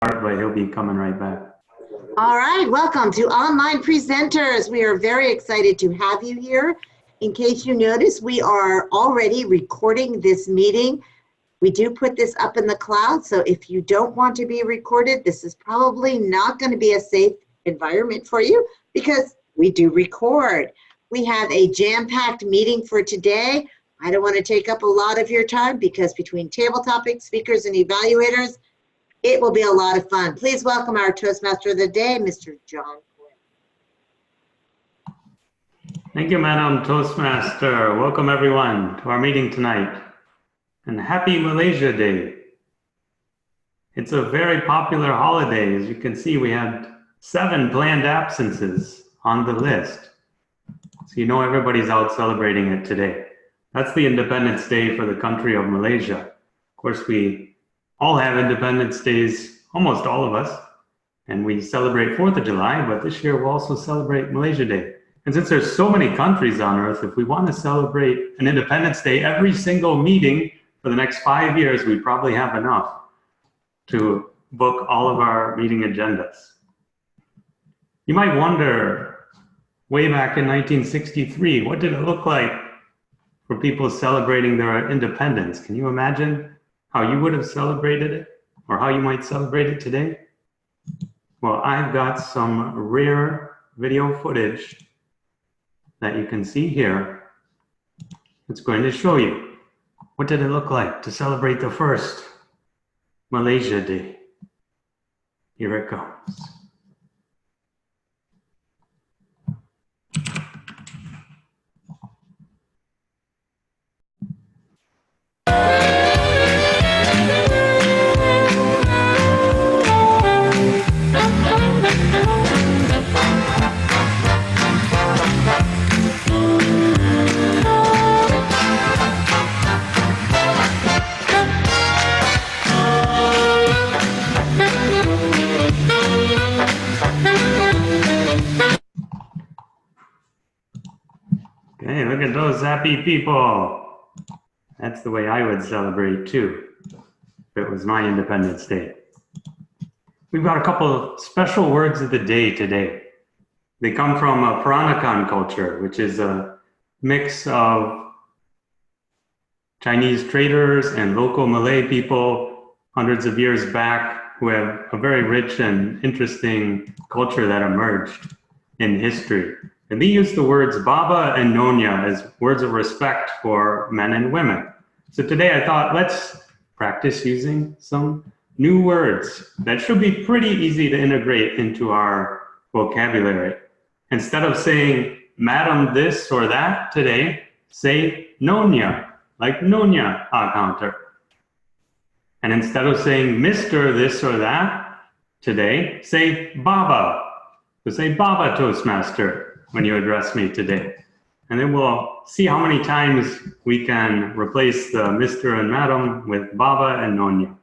But he'll be coming right back. All right, welcome to Online Presenters. We are very excited to have you here. In case you notice, we are already recording this meeting. We do put this up in the cloud, so if you don't want to be recorded, this is probably not going to be a safe environment for you because we do record. We have a jam-packed meeting for today. I don't want to take up a lot of your time because between table topics, speakers, and evaluators, it will be a lot of fun. Please welcome our Toastmaster of the day, Mr. John Quinn. Thank you, Madam Toastmaster. Welcome everyone to our meeting tonight. And happy Malaysia Day. It's a very popular holiday. As you can see, we had 7 planned absences on the list. So you know everybody's out celebrating it today. That's the Independence Day for the country of Malaysia. Of course, we all have Independence Days, almost all of us, and we celebrate 4th of July, but this year we'll also celebrate Malaysia Day. And since there's so many countries on Earth, if we want to celebrate an Independence Day every single meeting for the next 5 years, we probably have enough to book all of our meeting agendas. You might wonder, way back in 1963, what did it look like for people celebrating their independence? Can you imagine how you would have celebrated it or how you might celebrate it today? Well, I've got some rare video footage that you can see here. It's going to show you what did it look like to celebrate the first Malaysia Day. Here it comes. Okay, look at those happy people. That's the way I would celebrate too, if it was my Independence Day. We've got a couple of special words of the day today. They come from a Peranakan culture, which is a mix of Chinese traders and local Malay people hundreds of years back who have a very rich and interesting culture that emerged in history. And they use the words Baba and Nyonya as words of respect for men and women. So today I thought, let's practice using some new words that should be pretty easy to integrate into our vocabulary. Instead of saying, Madam this or that today, say Nyonya, like Nyonya counter. And instead of saying Mr. this or that today, say Baba. So say Baba Toastmaster when you address me today. And then we'll see how many times we can replace the Mr. and Madam with Baba and Nyonya.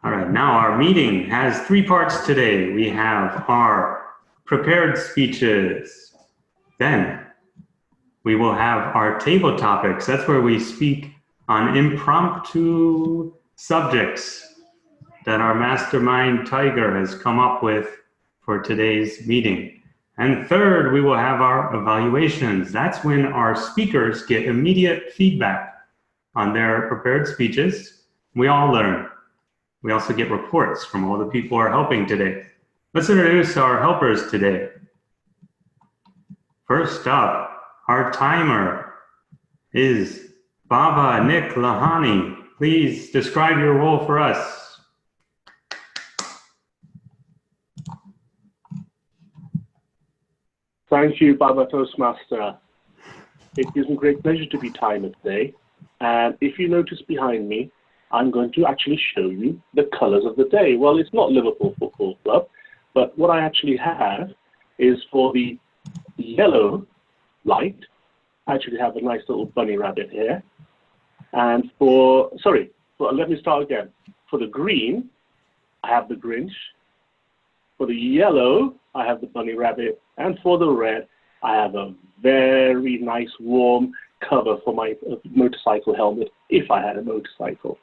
All right, now our meeting has 3 parts today. We have our prepared speeches. Then we will have our table topics. That's where we speak on impromptu subjects that our mastermind Tiger has come up with for today's meeting. And third, we will have our evaluations. That's when our speakers get immediate feedback on their prepared speeches. We all learn. We also get reports from all the people who are helping today. Let's introduce our helpers today. First up, our timer is Baba Nick Lahani. Please describe your role for us. Thank you, Baba Toastmaster. It gives me great pleasure to be timer today. And if you notice behind me, I'm going to actually show you the colors of the day. Well, it's not Liverpool Football Club, but what I actually have is for the yellow light, I actually have a nice little bunny rabbit here. And let me start again. For the green, I have the Grinch. For the yellow, I have the bunny rabbit. And for the red, I have a very nice warm cover for my motorcycle helmet, if I had a motorcycle.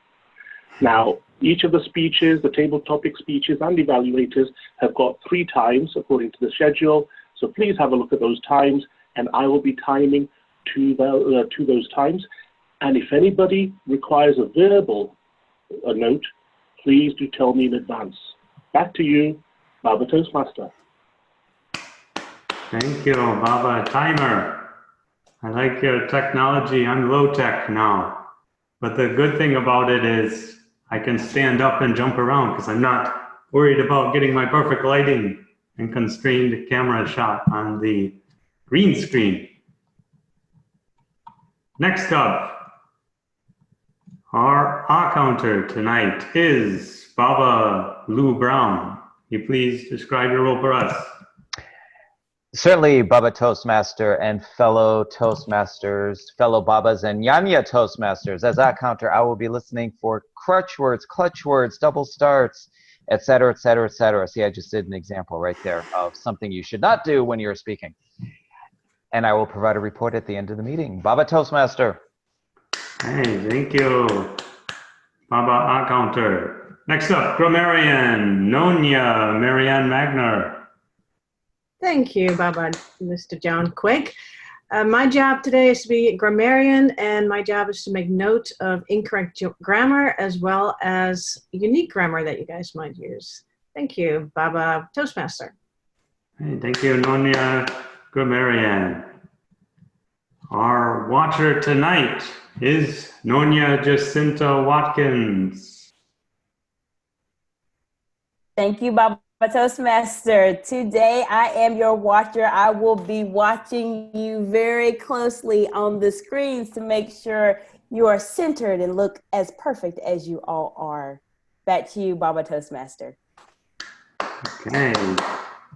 Now, Each of the speeches, the table topic speeches and evaluators have got 3 times according to the schedule. So please have a look at those times, and I will be timing to those times. And if anybody requires a verbal note, please do tell me in advance. Back to you, Baba Toastmaster. Thank you, Baba. Timer. I like your technology. I'm low tech now. But the good thing about it is I can stand up and jump around because I'm not worried about getting my perfect lighting and constrained camera shot on the green screen. Next up, our counter tonight is Baba Lou Brown. Will you please describe your role for us? Certainly, Baba Toastmaster and fellow Toastmasters, fellow Babas and Yanya Toastmasters. As that counter, I will be listening for crutch words, clutch words, double starts, etc., etc., etc. See, I just did an example right there of something you should not do when you're speaking. And I will provide a report at the end of the meeting. Baba Toastmaster. Hey, thank you, Baba counter. Next up, grammarian Nonya Marianne Magner. Thank you, Baba, Mr. John Quick. My job today is to be a grammarian, and my job is to make note of incorrect grammar as well as unique grammar that you guys might use. Thank you, Baba Toastmaster. Hey, thank you, Nonya grammarian. Our watcher tonight is Nonya Jacinta Watkins. Thank you, Baba Toastmaster. Today I am your watcher. I will be watching you very closely on the screens to make sure you are centered and look as perfect as you all are. Back to you, Baba Toastmaster. Okay,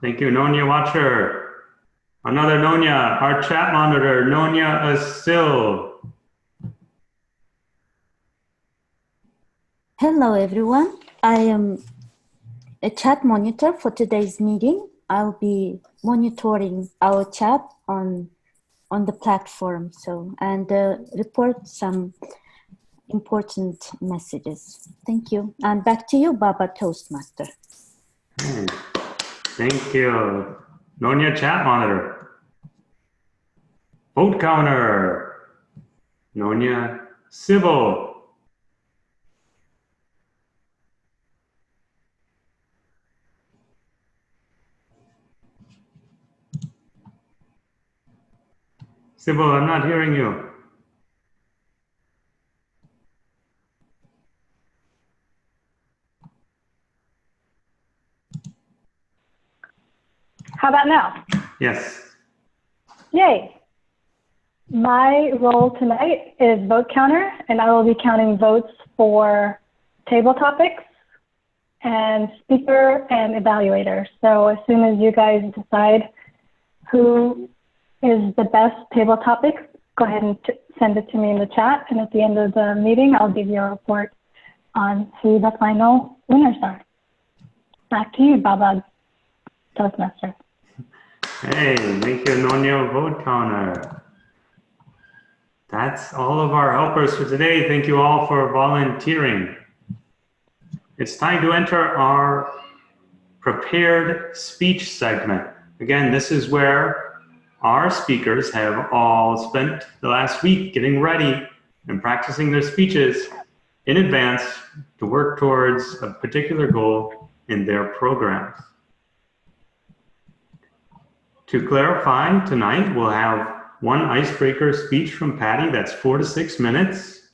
thank you, Nonya watcher. Another Nonya, our chat monitor, Nonya Asil. Hello, everyone. I am a chat monitor for today's meeting. I'll be monitoring our chat on the platform, and report some important messages. Thank you. And back to you, Baba Toastmaster. Thank you. Nonya chat monitor. Vote counter. Nonya Sybil. Sybil, I'm not hearing you. How about now? Yes. Yay. My role tonight is vote counter, and I will be counting votes for table topics and speaker and evaluator. So as soon as you guys decide who is the best table topic, go ahead and send it to me in the chat. And at the end of the meeting, I'll give you a report on who the final winners are. Back to you, Baba Toastmaster. Hey, thank you, Nonya vote counter. That's all of our helpers for today. Thank you all for volunteering. It's time to enter our prepared speech segment. Again, this is where our speakers have all spent the last week getting ready and practicing their speeches in advance to work towards a particular goal in their programs. To clarify, tonight we'll have one icebreaker speech from Patty that's 4 to 6 minutes.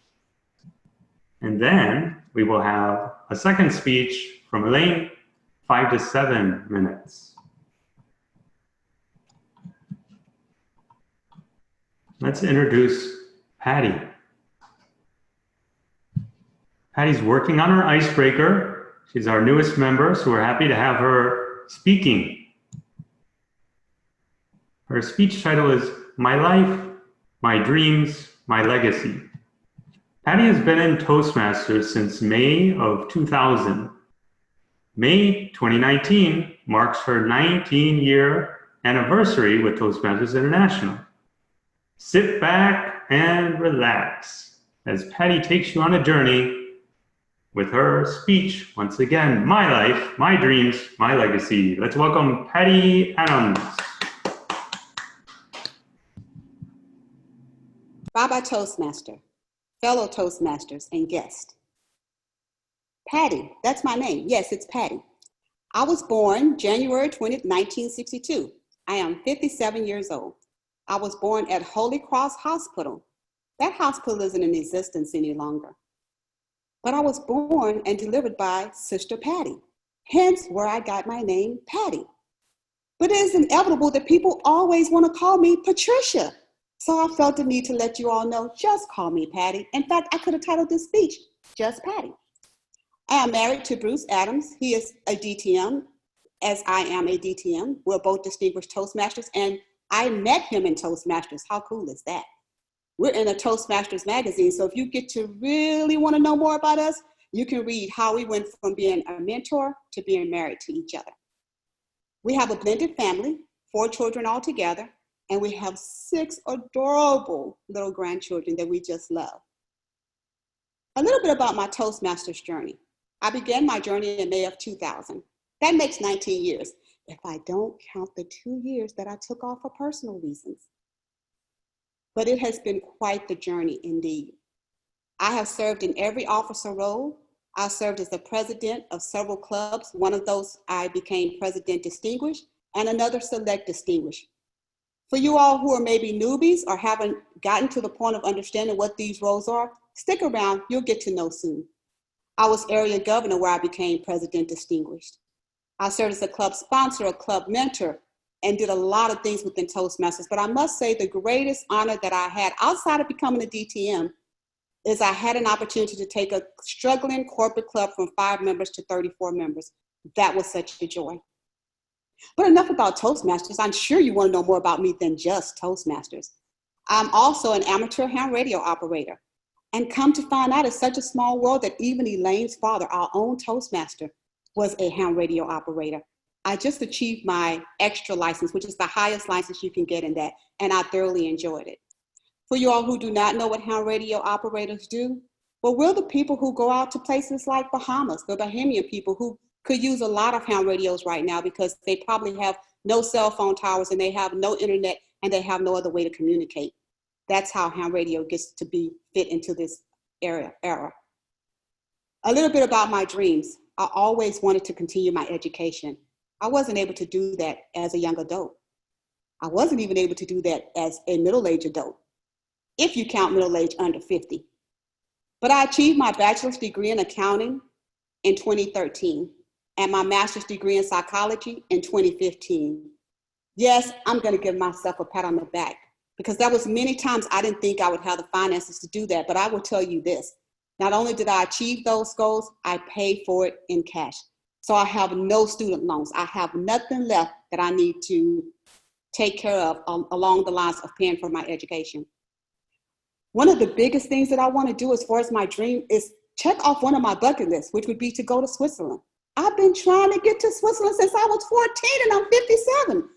And then we will have a second speech from Elaine, 5 to 7 minutes. Let's introduce Patty. Patty's working on her icebreaker. She's our newest member, so we're happy to have her speaking. Her speech title is My Life, My Dreams, My Legacy. Patty has been in Toastmasters since May of 2000. May 2019 marks her 19-year anniversary with Toastmasters International. Sit back and relax as Patty takes you on a journey with her speech. Once again, my life, my dreams, my legacy. Let's welcome Patty Adams. Baba Toastmaster, fellow Toastmasters, and guest. Patty, that's my name. Yes, it's Patty. I was born January 20th, 1962. I am 57 years old. I was born at Holy Cross Hospital. That hospital isn't in existence any longer. But I was born and delivered by Sister Patty, hence where I got my name, Patty. But it is inevitable that people always want to call me Patricia. So I felt the need to let you all know, just call me Patty. In fact, I could have titled this speech, Just Patty. I am married to Bruce Adams. He is a DTM, as I am a DTM. We're both distinguished Toastmasters, and I met him in Toastmasters. How cool is that? We're in a Toastmasters magazine, so if you get to really want to know more about us, you can read how we went from being a mentor to being married to each other. We have a blended family, 4 children altogether, and we have 6 adorable little grandchildren that we just love. A little bit about my Toastmasters journey. I began my journey in May of 2000. That makes 19 years, if I don't count the 2 years that I took off for personal reasons. But it has been quite the journey indeed. I have served in every officer role. I served as the president of several clubs. One of those I became president distinguished, and another select distinguished. For you all who are maybe newbies or haven't gotten to the point of understanding what these roles are, stick around, you'll get to know soon. I was area governor where I became president distinguished. I served as a club sponsor, a club mentor, and did a lot of things within Toastmasters. But I must say the greatest honor that I had outside of becoming a DTM is I had an opportunity to take a struggling corporate club from 5 members to 34 members. That was such a joy. But enough about Toastmasters. I'm sure you want to know more about me than just Toastmasters. I'm also an amateur ham radio operator. And come to find out, it's such a small world that even Elaine's father, our own Toastmaster, was a ham radio operator. I just achieved my extra license, which is the highest license you can get in that, and I thoroughly enjoyed it. For you all who do not know what ham radio operators do, well, we're the people who go out to places like Bahamas, the Bahamian people who could use a lot of ham radios right now because they probably have no cell phone towers and they have no internet and they have no other way to communicate. That's how ham radio gets to be fit into this era. A little bit about my dreams. I always wanted to continue my education. I wasn't able to do that as a young adult. I wasn't even able to do that as a middle-aged adult, if you count middle-age under 50. But I achieved my bachelor's degree in accounting in 2013 and my master's degree in psychology in 2015. Yes, I'm gonna give myself a pat on the back because that was many times I didn't think I would have the finances to do that, but I will tell you this. Not only did I achieve those goals, I paid for it in cash. So I have no student loans. I have nothing left that I need to take care of along the lines of paying for my education. One of the biggest things that I want to do as far as my dream is check off one of my bucket lists, which would be to go to Switzerland. I've been trying to get to Switzerland since I was 14 and I'm 57.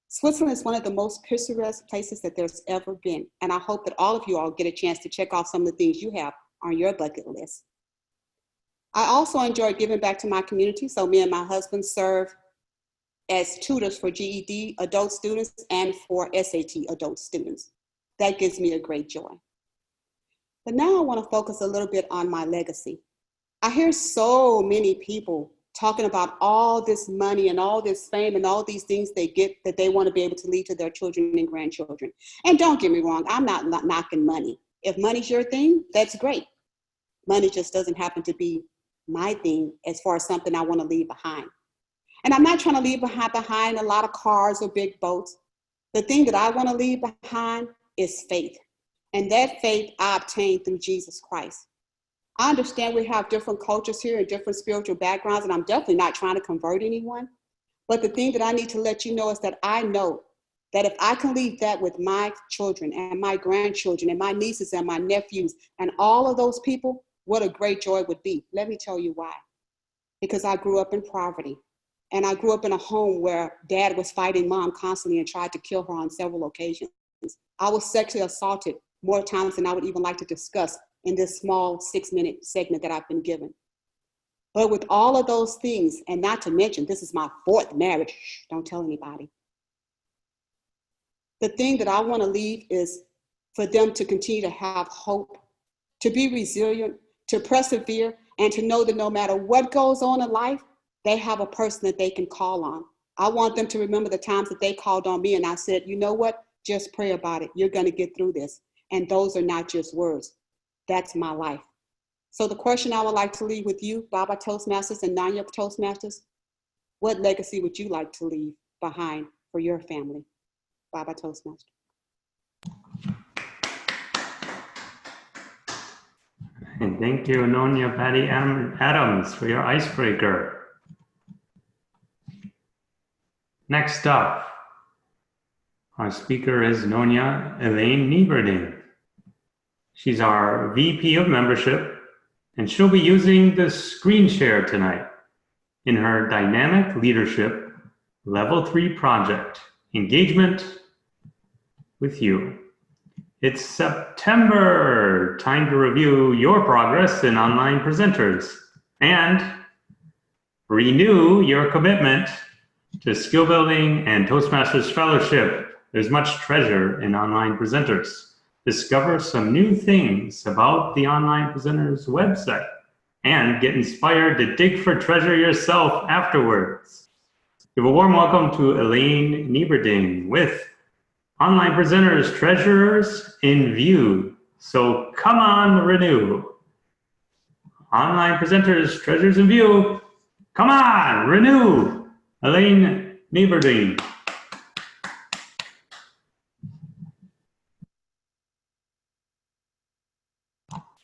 Switzerland is one of the most picturesque places that there's ever been. And I hope that all of you all get a chance to check off some of the things you have on your bucket list. I also enjoy giving back to my community. So me and my husband serve as tutors for GED adult students and for SAT adult students. That gives me a great joy. But now I want to focus a little bit on my legacy. I hear so many people talking about all this money and all this fame and all these things they get that they want to be able to leave to their children and grandchildren. And don't get me wrong, I'm not knocking money. If money's your thing, that's great. Money just doesn't happen to be my thing as far as something I want to leave behind. And I'm not trying to leave behind a lot of cars or big boats. The thing that I want to leave behind is faith. And that faith I obtained through Jesus Christ. I understand we have different cultures here and different spiritual backgrounds, and I'm definitely not trying to convert anyone. But the thing that I need to let you know is that I know that if I can leave that with my children and my grandchildren and my nieces and my nephews and all of those people, what a great joy it would be. Let me tell you why. Because I grew up in poverty. And I grew up in a home where dad was fighting mom constantly and tried to kill her on several occasions. I was sexually assaulted more times than I would even like to discuss in this small 6-minute segment that I've been given. But with all of those things, and not to mention, this is my 4th marriage, shh, don't tell anybody. The thing that I want to leave is for them to continue to have hope, to be resilient, to persevere, and to know that no matter what goes on in life, they have a person that they can call on. I want them to remember the times that they called on me and I said, you know what? Just pray about it. You're going to get through this. And those are not just words. That's my life. So the question I would like to leave with you, Baba Toastmasters and Nanya Toastmasters, what legacy would you like to leave behind for your family? Baba Toastmaster. And thank you, Nonya Patty Adams, for your icebreaker. Next up, our speaker is Nonya Elaine Nieberding. She's our VP of Membership, and she'll be using the screen share tonight in her Dynamic Leadership Level 3 project, Engagement with You. It's September, time to review your progress in online presenters and renew your commitment to skill building and Toastmasters Fellowship. There's much treasure in online presenters. Discover some new things about the Online Presenters website and get inspired to dig for treasure yourself afterwards. Give a warm welcome to Elaine Nieberding with Online Presenters Treasures in View. So come on, renew. Online Presenters Treasures in View. Come on, renew. Elaine Nieberding.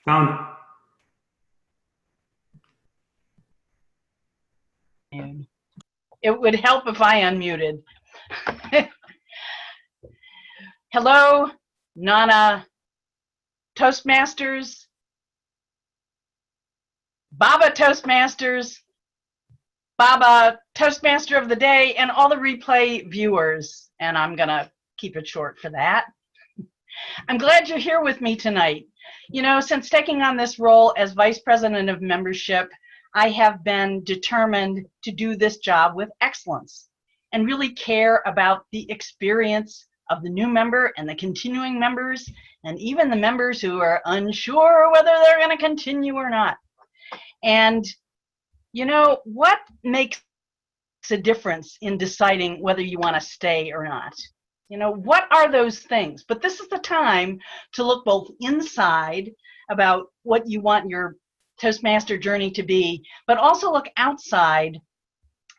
Found. It would help if I unmuted. Hello, Nana Toastmasters, Baba Toastmasters, Baba Toastmaster of the Day, and all the replay viewers. And I'm going to keep it short for that. I'm glad you're here with me tonight. You know, since taking on this role as Vice President of Membership, I have been determined to do this job with excellence and really care about the experience of the new member and the continuing members and even the members who are unsure whether they're going to continue or not. And, you know, what makes a difference in deciding whether you want to stay or not? You know, what are those things? But this is the time to look both inside about what you want your Toastmaster journey to be, but also look outside.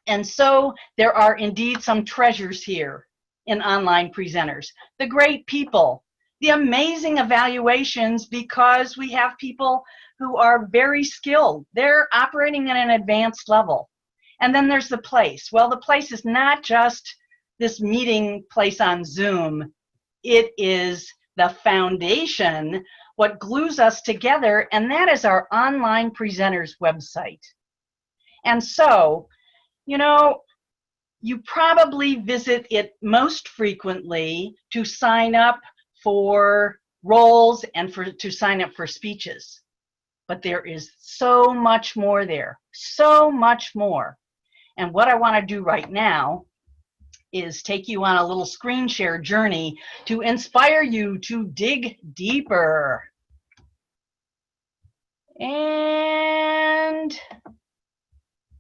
And so there are indeed some treasures here in Online Presenters. The great people, the amazing evaluations, because we have people who are very skilled. They're operating at an advanced level. And then there's the place. Well, the place is not just this meeting place on Zoom. It is the foundation, what glues us together, and that is our Online Presenters website. And so, you know, you probably visit it most frequently to sign up for roles and to sign up for speeches. But there is so much more there, so much more. And what I want to do right now is take you on a little screen share journey to inspire you to dig deeper. And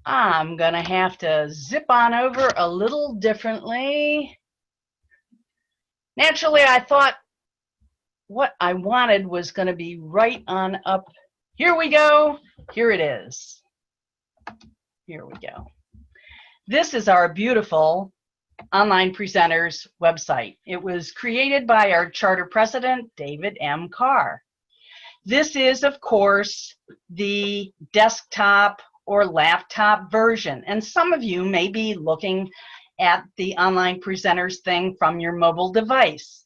I'm gonna have to zip on over a little differently. Naturally, I thought what I wanted was gonna be right on up. Here we go, here it is. Here we go. This is our beautiful Online Presenters website. It was created by our charter president, David M. Carr. This is, of course, the desktop or laptop version. And some of you may be looking at the Online Presenters thing from your mobile device.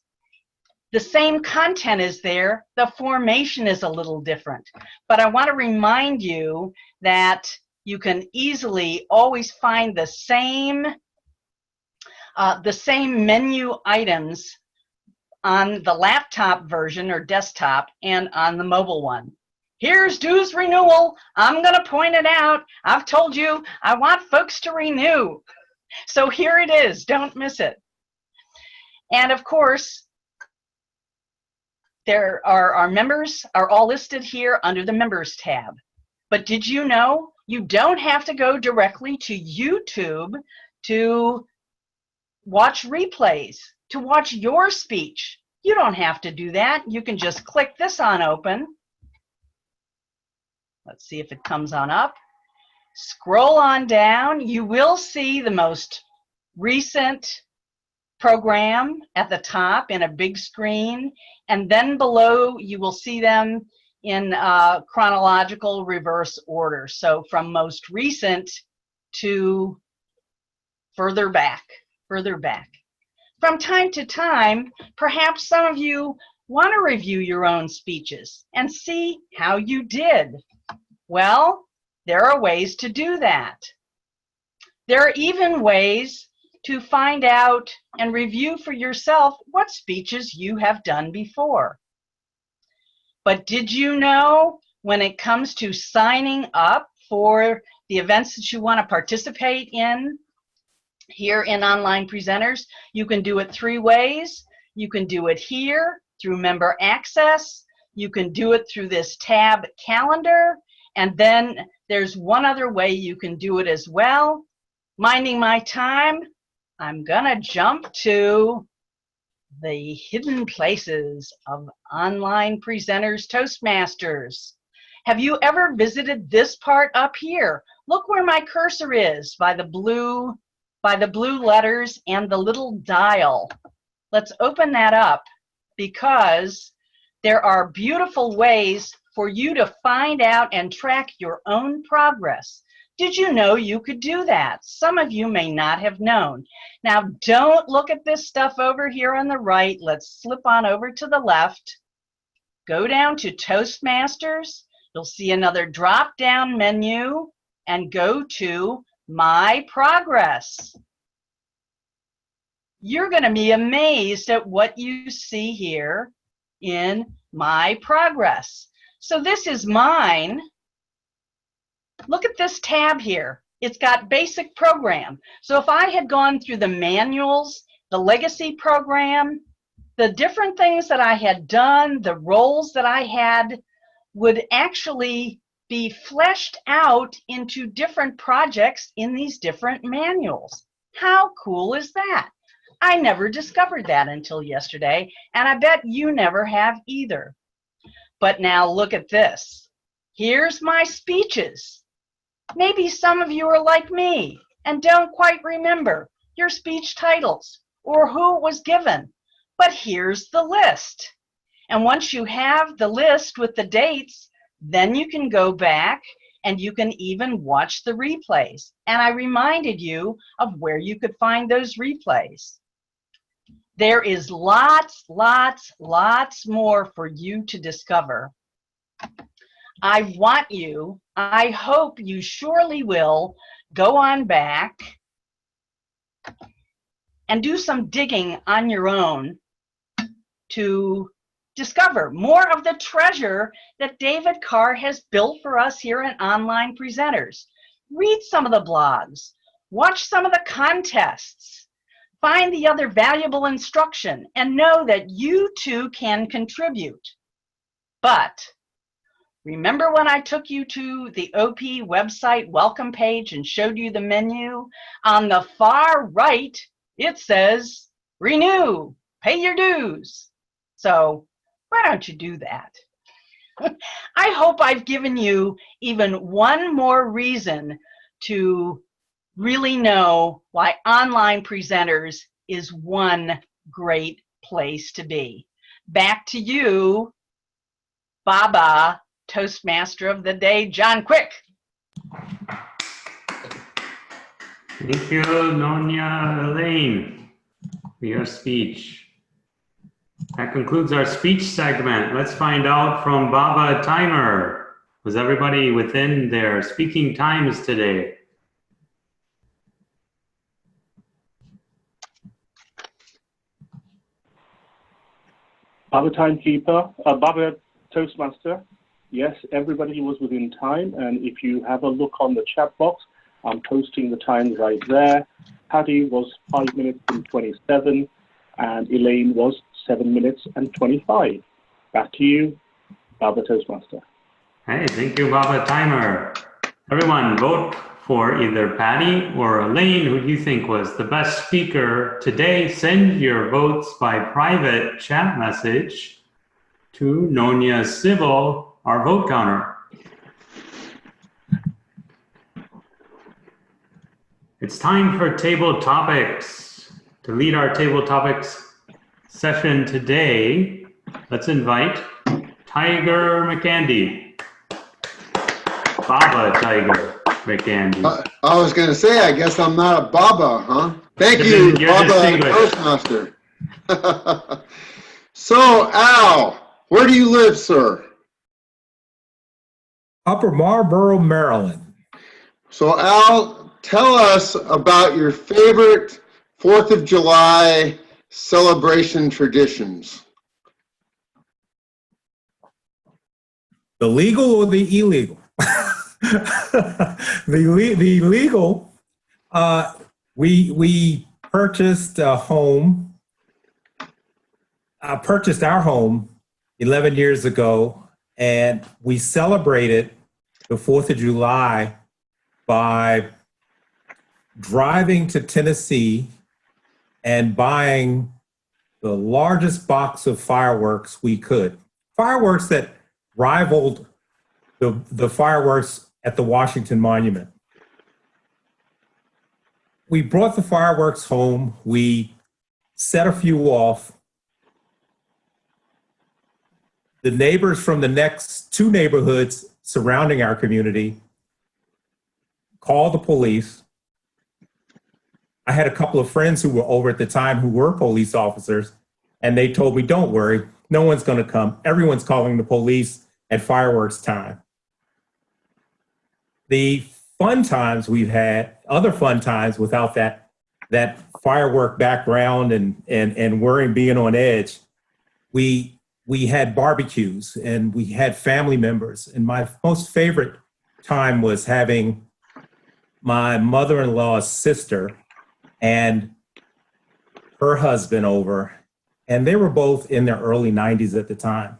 The same content is there. The formation is a little different. But I want to remind you that you can easily always find the same menu items on the laptop version or desktop and on the mobile one. Here's dues renewal. I'm going to point it out. I've told you I want folks to renew. So here it is. Don't miss it. And of course, there are our members are all listed here under the members tab. But did you know you don't have to go directly to YouTube to watch replays, to watch your speech? You don't have to do that. You can just click this on open. Let's see if it comes on up. Scroll on down. You will see the most recent program at the top in a big screen, and then below you will see them in chronological reverse order. So from most recent to further back. From time to time, perhaps some of you want to review your own speeches and see how you did. Well, there are ways to do that. There are even ways to find out and review for yourself what speeches you have done before. But did you know when it comes to signing up for the events that you want to participate in here in Online Presenters, you can do it 3 ways. You can do it here through Member Access. You can do it through this tab Calendar. And then there's one other way you can do it as well. Minding my time, I'm gonna jump to the hidden places of Online Presenters Toastmasters. Have you ever visited this part up here? Look where my cursor is by the blue letters and the little dial. Let's open that up because there are beautiful ways for you to find out and track your own progress. Did you know you could do that? Some of you may not have known. Now, don't look at this stuff over here on the right. Let's slip on over to the left. Go down to Toastmasters. You'll see another drop-down menu and go to My Progress. You're going to be amazed at what you see here in My Progress. So this is mine. Look at this tab here. It's got basic program. So if I had gone through the manuals, the legacy program, the different things that I had done, the roles that I had would actually be fleshed out into different projects in these different manuals. How cool is that? I never discovered that until yesterday, and I bet you never have either. But now look at this. Here's my speeches. Maybe some of you are like me and don't quite remember your speech titles or who it was given, but here's the list. And once you have the list with the dates, then you can go back and you can even watch the replays. And I reminded you of where you could find those replays. There is lots more for you to discover. I hope you surely will go on back and do some digging on your own to discover more of the treasure that David Carr has built for us here in Online Presenters. Read some of the blogs, watch some of the contests, find the other valuable instruction, and know that you too can contribute. But remember when I took you to the OP website welcome page and showed you the menu? On the far right, it says, renew, pay your dues. So why don't you do that? I hope I've given you even one more reason to really know why Online Presenters is one great place to be. Back to you, Baba, Toastmaster of the Day, John Quick. Thank you, Nonya Elaine, for your speech. That concludes our speech segment. Let's find out from Baba Timer. Was everybody within their speaking times today? Baba Timekeeper, Baba Toastmaster. Yes, everybody was within time, and if you have a look on the chat box, I'm posting the times right there. Patty was 5 minutes and 27, and Elaine was 7 minutes and 25. Back to you, Baba Toastmaster. Hey, thank you, Baba Timer. Everyone, vote for either Patty or Elaine. Who do you think was the best speaker today? Send your votes by private chat message to Nonya Civil, our vote counter. It's time for table topics. To lead our table topics session today, let's invite Tiger McAndy. Baba Tiger McAndy. I was going to say, I guess I'm not a Baba, huh? Thank you, You're Baba Toastmaster. So, Al, where do you live, sir? Upper Marlboro, Maryland. So, Al, tell us about your favorite 4th of July celebration traditions. The legal or the illegal? The legal, we purchased a home. I purchased our home 11 years ago, and we celebrated the 4th of July by driving to Tennessee and buying the largest box of fireworks we could. Fireworks that rivaled the fireworks at the Washington Monument. We brought the fireworks home. We set a few off. The neighbors from the next 2 neighborhoods surrounding our community called the police. I had a couple of friends who were over at the time who were police officers, and they told me, don't worry, no one's going to come. Everyone's calling the police at fireworks time. The fun times we've had, other fun times without that firework background and worrying, being on edge, we had barbecues and we had family members. And my most favorite time was having my mother-in-law's sister and her husband over. And they were both in their early 90s at the time.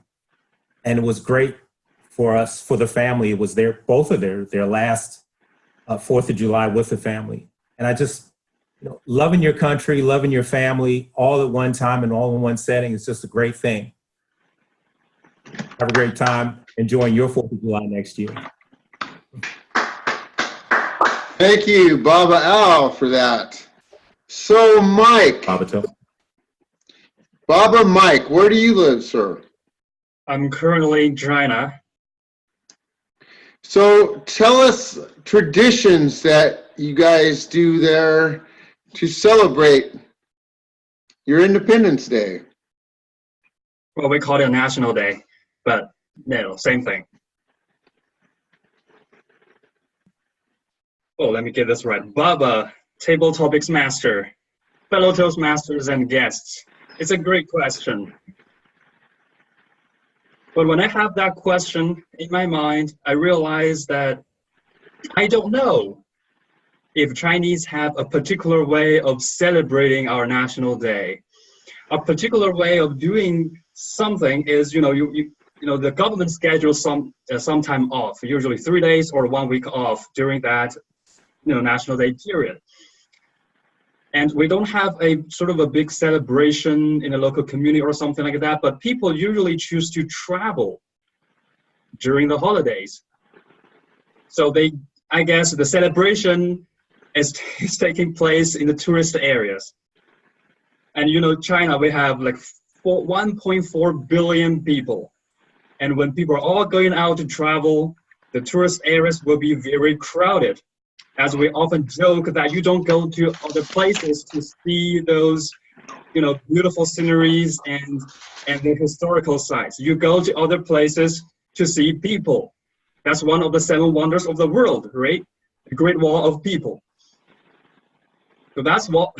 And it was great for us, for the family. It was both of their last 4th of July with the family. And I just, loving your country, loving your family, all at one time and all in one setting is just a great thing. Have a great time enjoying your 4th of July next year. Thank you, Baba Al, for that. So, Mike. Baba Mike, where do you live, sir? I'm currently in China. So tell us traditions that you guys do there to celebrate your Independence Day. Well, we call it a national day, but no, same thing. Oh, let me get this right. Baba, Table Topics Master, fellow Toastmasters and guests. It's a great question. But when I have that question in my mind, I realize that I don't know if Chinese have a particular way of celebrating our national day. A particular way of doing something is, the government schedules some time off, usually 3 days or 1 week off during that, national day period. And we don't have a sort of a big celebration in a local community or something like that, but people usually choose to travel during the holidays. So I guess the celebration is taking place in the tourist areas. And China, we have like 1.4 billion people. And when people are all going out to travel, the tourist areas will be very crowded. As we often joke that you don't go to other places to see those, beautiful sceneries and the historical sites. You go to other places to see people. That's one of the 7 wonders of the world, right? The Great Wall of People. So that's what,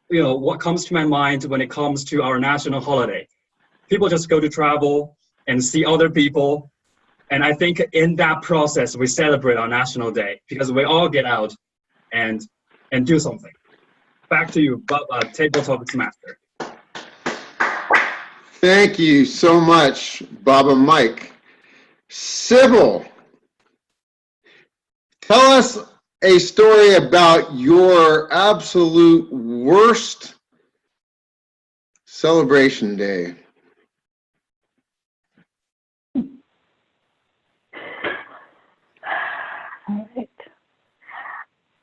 what comes to my mind when it comes to our national holiday. People just go to travel and see other people. And I think in that process, we celebrate our National Day because we all get out and do something. Back to you, Table Topics Master. Thank you so much, Baba Mike. Sybil, tell us a story about your absolute worst celebration day. All right.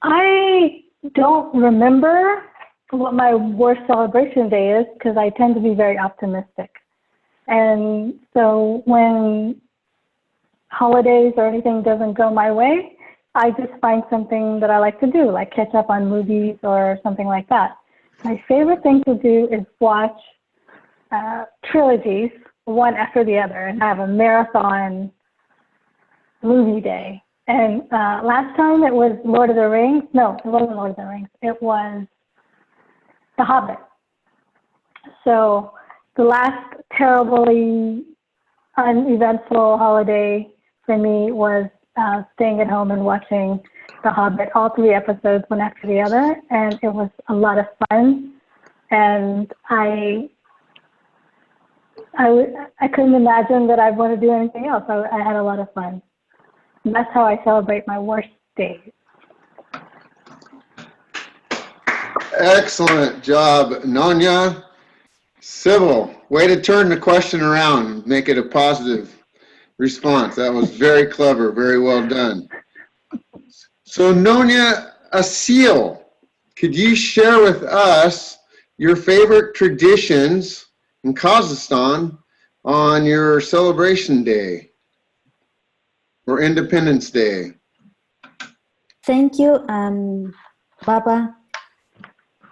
I don't remember what my worst celebration day is because I tend to be very optimistic. And so when holidays or anything doesn't go my way, I just find something that I like to do, like catch up on movies or something like that. My favorite thing to do is watch trilogies, one after the other, and have a marathon movie day. And last time it was Lord of the Rings. No, it wasn't Lord of the Rings. It was The Hobbit. So the last terribly uneventful holiday for me was staying at home and watching The Hobbit, all 3 episodes, one after the other. And it was a lot of fun. And I couldn't imagine that I'd want to do anything else. I had a lot of fun. And that's how I celebrate my worst days. Excellent job, Nonya. Sybil, way to turn the question around, make it a positive response. That was very clever, very well done. So Nonya Asil, could you share with us your favorite traditions in Kazakhstan on your celebration day or Independence Day? Thank you, Baba.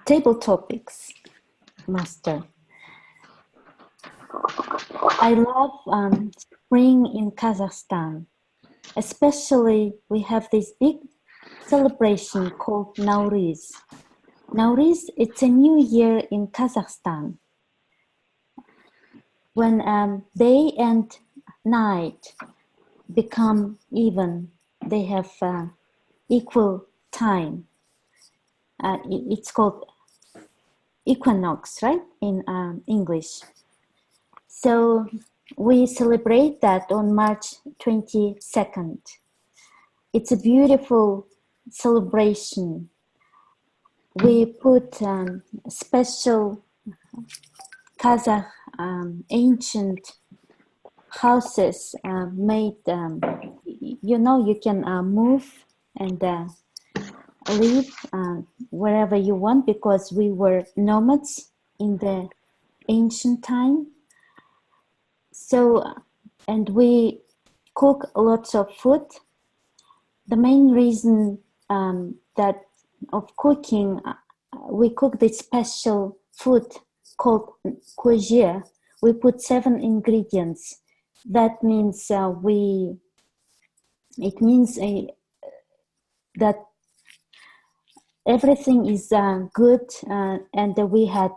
Table Topics Master. I love spring in Kazakhstan. Especially, we have this big celebration called Nowruz. Nowruz, it's a new year in Kazakhstan. When day and night become even, they have equal time. It's called equinox, right, in English. So we celebrate that on March 22nd. It's a beautiful celebration. We put special Kazakh ancient houses made, you can move and live wherever you want because we were nomads in the ancient time. So, and we cook lots of food. The main reason that of cooking, we cook this special food called kuzhe. We put 7 ingredients. That means that everything is good, and we had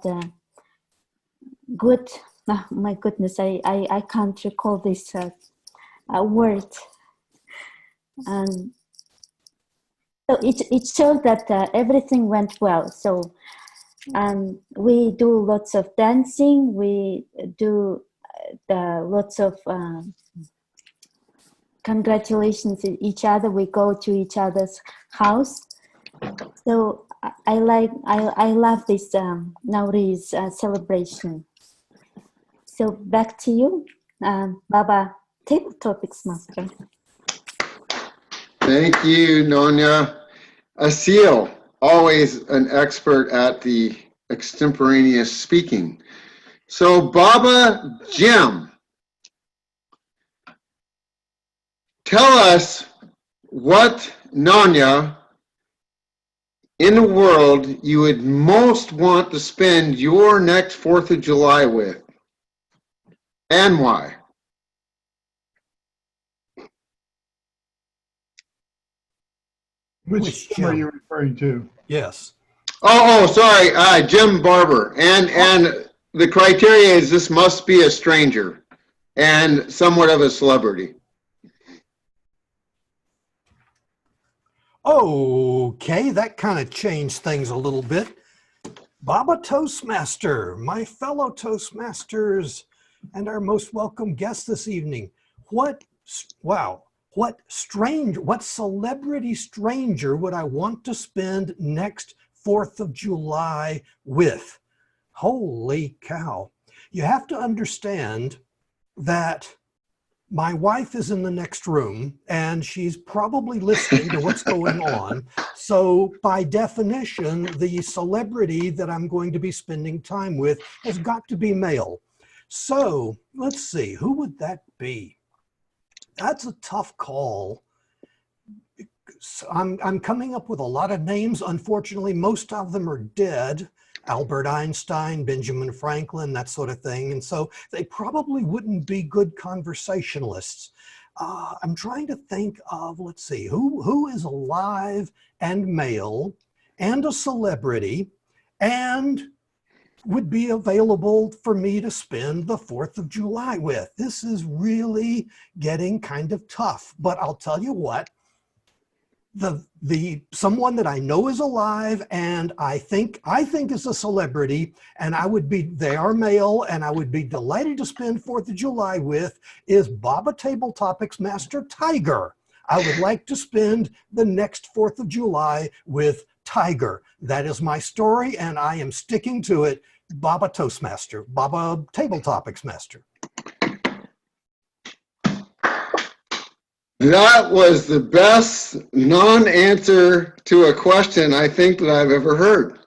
good. Oh my goodness, I can't recall this word. So it showed that everything went well. So we do lots of dancing. We do lots of congratulations to each other. We go to each other's house. So I love this Nowruz celebration. So back to you, Baba, Table Topics Master. Thank you, Nonya. Asil, always an expert at the extemporaneous speaking. So Baba Jim, tell us what Nonya in the world you would most want to spend your next 4th of July with, and why? Which Jim are you referring to? Yes. Oh, sorry, Jim Barber, and the criteria is this must be a stranger and somewhat of a celebrity. Okay, that kind of changed things a little bit. Baba Toastmaster, my fellow Toastmasters, and our most welcome guest this evening. What celebrity stranger would I want to spend next 4th of July with? Holy cow. You have to understand that my wife is in the next room and she's probably listening to what's going on. So by definition, the celebrity that I'm going to be spending time with has got to be male. So let's see, who would that be? That's a tough call. I'm coming up with a lot of names. Unfortunately, most of them are dead. Albert Einstein, Benjamin Franklin, that sort of thing. And so they probably wouldn't be good conversationalists. I'm trying to think of, let's see, who is alive and male and a celebrity and would be available for me to spend the 4th of July with. This is really getting kind of tough, but I'll tell you what, someone that I know is alive and I think is a celebrity, and they are male, and I would be delighted to spend 4th of July with is Baba Table Topics Master Tiger. I would like to spend the next 4th of July with Tiger. That is my story, and I am sticking to it. Baba Toastmaster, Baba Table Topics Master. That was the best non-answer to a question I think that I've ever heard.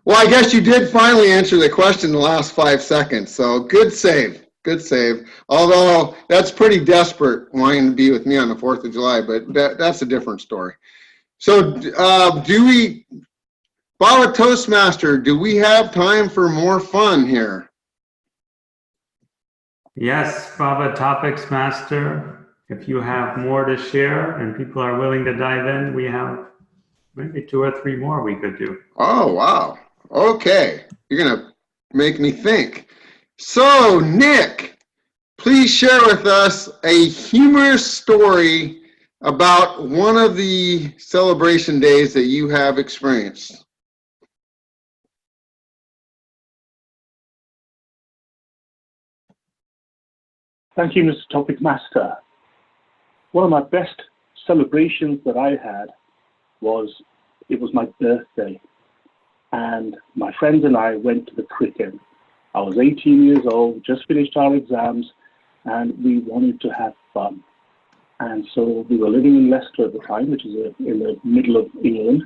Well, I guess you did finally answer the question in the last 5 seconds, so good save, good save. Although that's pretty desperate wanting to be with me on the 4th of July, but that's a different story. So Baba Toastmaster, do we have time for more fun here? Yes, Baba Topics Master. If you have more to share and people are willing to dive in, we have maybe 2 or 3 more we could do. Oh, wow. Okay. You're going to make me think. So, Nick, please share with us a humorous story about one of the celebration days that you have experienced. Thank you, Mr. Topic Master. One of my best celebrations that I had was my birthday, and my friends and I went to the cricket. I was 18 years old, just finished our exams, and we wanted to have fun. And so we were living in Leicester at the time, which is in the middle of England,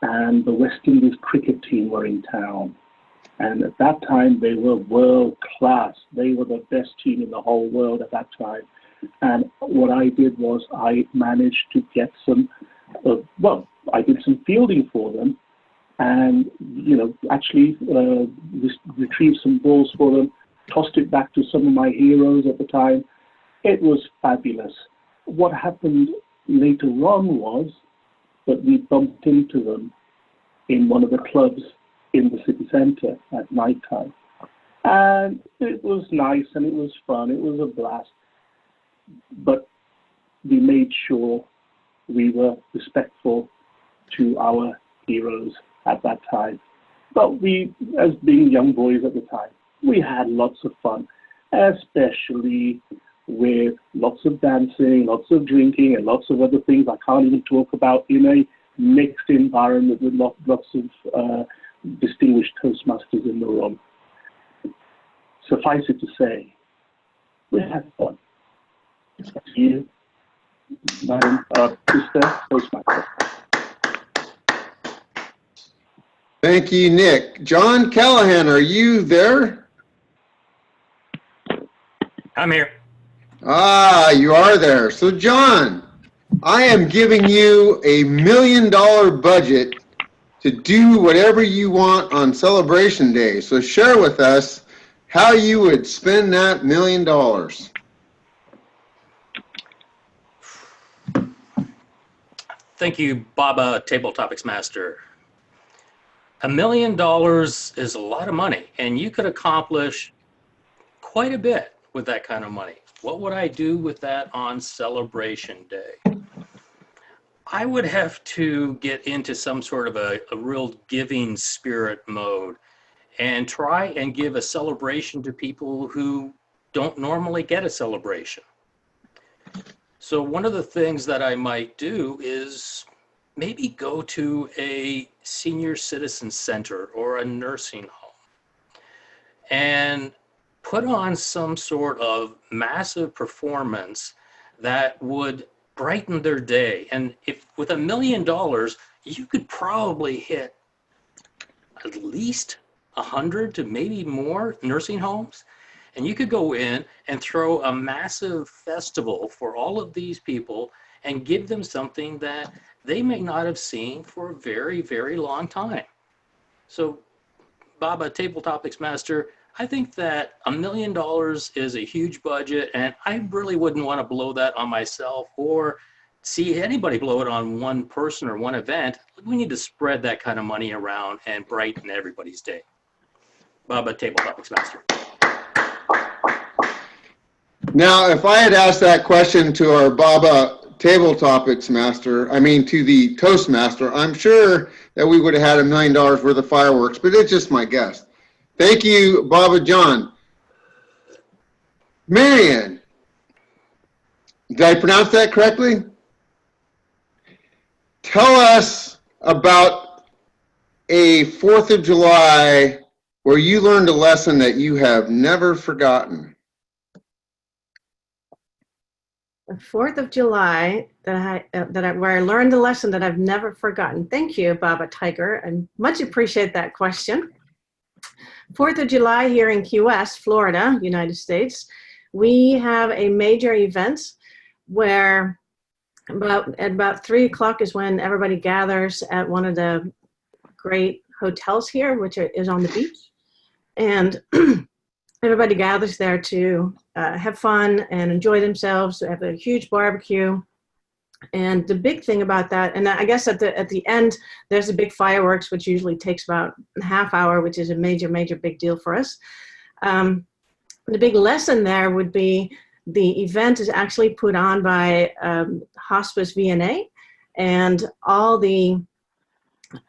and the West Indies cricket team were in town. And at that time, they were world class. They were the best team in the whole world at that time. And what I did was I managed to get I did some fielding for them, and actually retrieved some balls for them, tossed it back to some of my heroes at the time. It was fabulous. What happened later on was that we bumped into them in one of the clubs in the city centre at night time. And it was nice and it was fun. It was a blast. But we made sure we were respectful to our heroes at that time. But we, as being young boys at the time, we had lots of fun, especially with lots of dancing, lots of drinking, and lots of other things I can't even talk about in a mixed environment with lots of distinguished Toastmasters in the room. Suffice it to say, we had fun. To you, Madam Sister Toastmaster. Thank you, Nick. John Callahan, are you there? I'm here. Ah, you are there. So, John, I am giving you $1 million budget to do whatever you want on Celebration Day. So share with us how you would spend that $1 million. Thank you, Baba Table Topics Master. $1 million is a lot of money, and you could accomplish quite a bit with that kind of money. What would I do with that on Celebration Day? I would have to get into some sort of a real giving spirit mode and try and give a celebration to people who don't normally get a celebration. So one of the things that I might do is maybe go to a senior citizen center or a nursing home and put on some sort of massive performance that would brighten their day. And if with $1 million, you could probably hit at least 100 to maybe more nursing homes. And you could go in and throw a massive festival for all of these people and give them something that they may not have seen for a very, very long time. So, Baba, Table Topics Master, I think that $1 million is a huge budget, and I really wouldn't want to blow that on myself or see anybody blow it on one person or one event. We need to spread that kind of money around and brighten everybody's day. Baba, Table Topics Master. Now, if I had asked that question to our Baba Table Topics Master, to the Toastmaster, I'm sure that we would have had $1 million worth of fireworks, but it's just my guess. Thank you, Baba John. Marianne, did I pronounce that correctly? Tell us about a 4th of July where you learned a lesson that you have never forgotten. The 4th of July where I learned a lesson that I've never forgotten. Thank you, Baba Tiger, and much appreciate that question. 4th of July here in Key West, Florida, United States, we have a major event where at about 3 o'clock is when everybody gathers at one of the great hotels here, which is on the beach. And everybody gathers there to have fun and enjoy themselves. They have a huge barbecue. And the big thing about that, and I guess at the end, there's a big fireworks, which usually takes about a half hour, which is a major, major big deal for us. The big lesson there would be the event is actually put on by Hospice VNA, and all the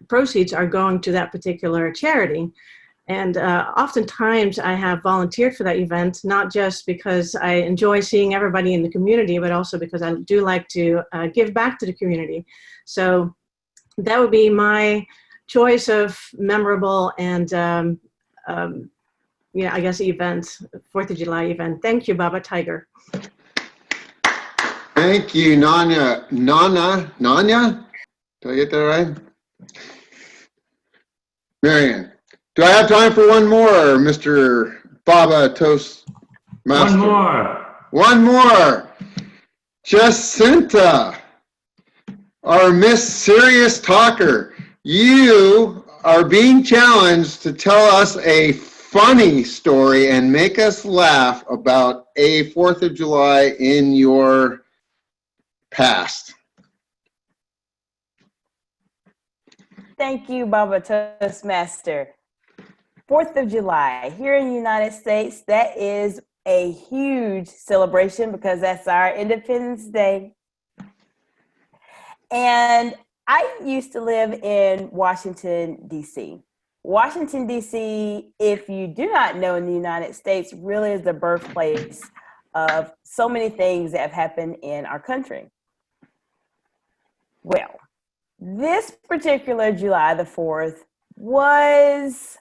proceeds are going to that particular charity. And oftentimes I have volunteered for that event, not just because I enjoy seeing everybody in the community, but also because I do like to give back to the community. So that would be my choice of memorable and, I guess, event, 4th of July event. Thank you, Baba Tiger. Thank you, Nanya. Nanya? Did I get that right? Marianne. Do I have time for one more, Mr. Baba Toastmaster? One more. One more. Jacinta, our Miss Serious Talker, you are being challenged to tell us a funny story and make us laugh about a 4th of July in your past. Thank you, Baba Toastmaster. 4th of July here in the United States, that is a huge celebration because that's our Independence Day. And I used to live in Washington, D.C. Washington, D.C., if you do not know, in the United States, really is the birthplace of so many things that have happened in our country. Well, this particular July the 4th was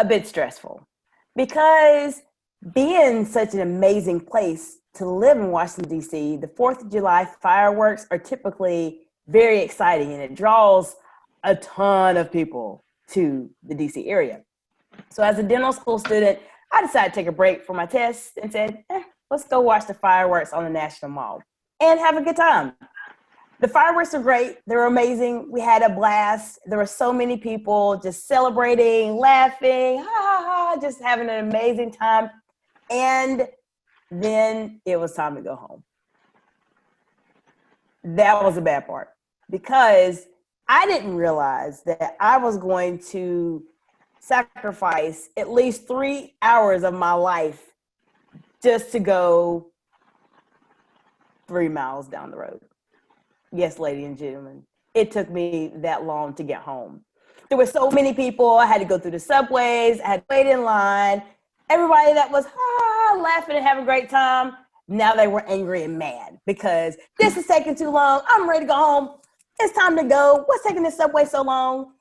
a bit stressful because being such an amazing place to live in Washington, D.C., the 4th of July fireworks are typically very exciting and it draws a ton of people to the D.C. area. So as a dental school student, I decided to take a break from my test and said, let's go watch the fireworks on the National Mall and have a good time. The fireworks are great. They're amazing. We had a blast. There were so many people just celebrating, laughing, ha, ha, ha, just having an amazing time. And then it was time to go home. That was the bad part because I didn't realize that I was going to sacrifice at least 3 hours of my life just to go 3 miles down the road. Yes, ladies and gentlemen, it took me that long to get home. There were so many people. I had to go through the subways. I had to wait in line. Everybody that was laughing and having a great time, now they were angry and mad because this is taking too long. I'm ready to go home. It's time to go. What's taking the subway so long?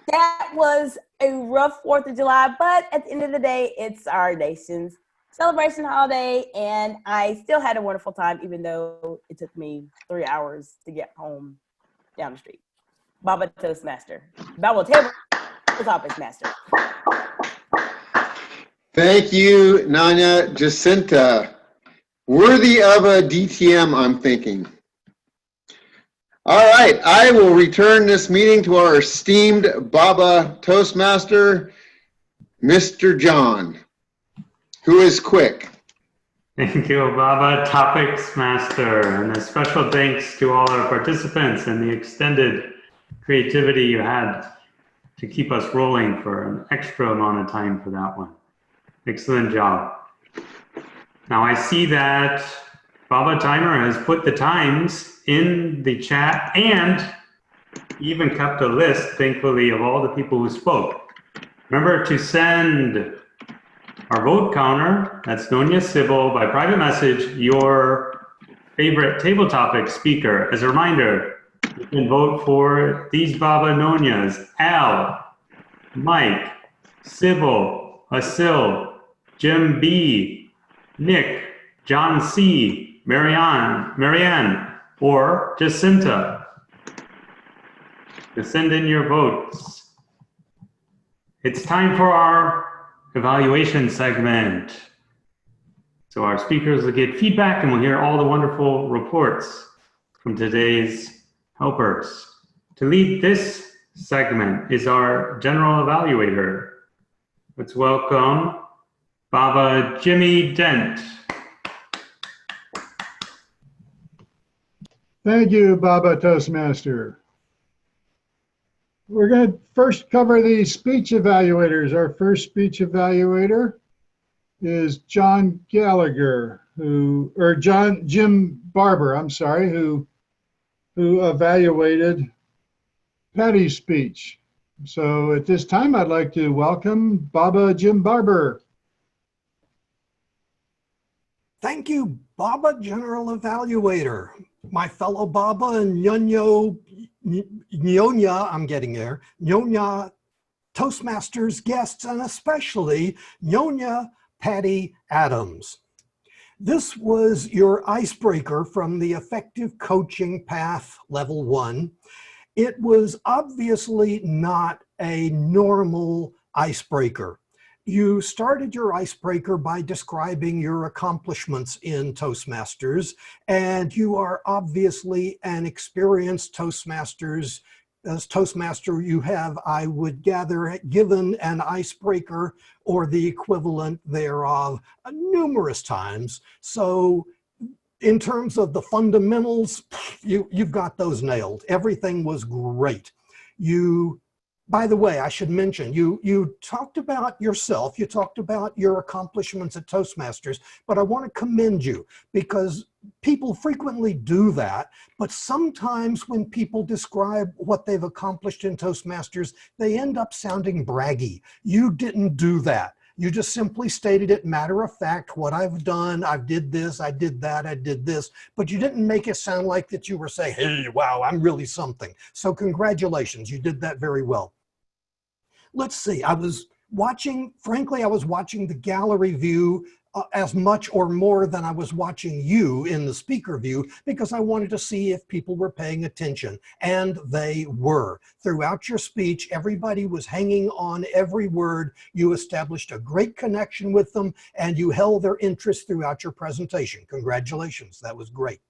That was a rough 4th of July, but at the end of the day, it's our nation's celebration holiday, and I still had a wonderful time, even though it took me 3 hours to get home down the street. Baba Toastmaster. Baba Table Topics Master. Thank you, Nanya Jacinta. Worthy of a DTM, I'm thinking. All right, I will return this meeting to our esteemed Baba Toastmaster, Mr. John, who is quick. Thank you, Baba Topics Master, and a special thanks to all our participants and the extended creativity you had to keep us rolling for an extra amount of time for that one. Excellent job. Now I see that Baba Timer has put the times in the chat and even kept a list, thankfully, of all the people who spoke. Remember to send our vote counter, that's Nonya Sybil, by private message, your favorite table topic speaker. As a reminder, you can vote for these Baba Nonyas: Al, Mike, Sybil, Asil, Jim B, Nick, John C, Marianne, or Jacinta. To send in your votes. It's time for our evaluation segment. So our speakers will get feedback and we'll hear all the wonderful reports from today's helpers. To lead this segment is our general evaluator. Let's welcome Baba Jimmy Dent. Thank you, Baba Toastmaster. We're going to first cover the speech evaluators. Our first speech evaluator is John Gallagher, Jim Barber, I'm sorry, who evaluated Patty's speech. So at this time, I'd like to welcome Baba Jim Barber. Thank you, Baba General Evaluator. My fellow Baba and Nyonya, I'm getting there, Nyonya Toastmasters guests, and especially Nyonya Patty Adams. This was your icebreaker from the Effective Coaching Path Level 1. It was obviously not a normal icebreaker. You started your icebreaker by describing your accomplishments in Toastmasters, and you are obviously an experienced Toastmasters. As Toastmaster, you have, I would gather, given an icebreaker or the equivalent thereof numerous times. So in terms of the fundamentals, you've got those nailed. Everything was great. By the way, I should mention, you talked about yourself, you talked about your accomplishments at Toastmasters, but I want to commend you because people frequently do that, but sometimes when people describe what they've accomplished in Toastmasters, they end up sounding braggy. You didn't do that. You just simply stated it matter of fact, what I've done, I did this, I did that, I did this, but you didn't make it sound like that you were saying, hey, wow, I'm really something. So congratulations, you did that very well. Let's see, I was watching the gallery view as much or more than I was watching you in the speaker view because I wanted to see if people were paying attention, and they were. Throughout your speech, everybody was hanging on every word. You established a great connection with them, and you held their interest throughout your presentation. Congratulations, that was great.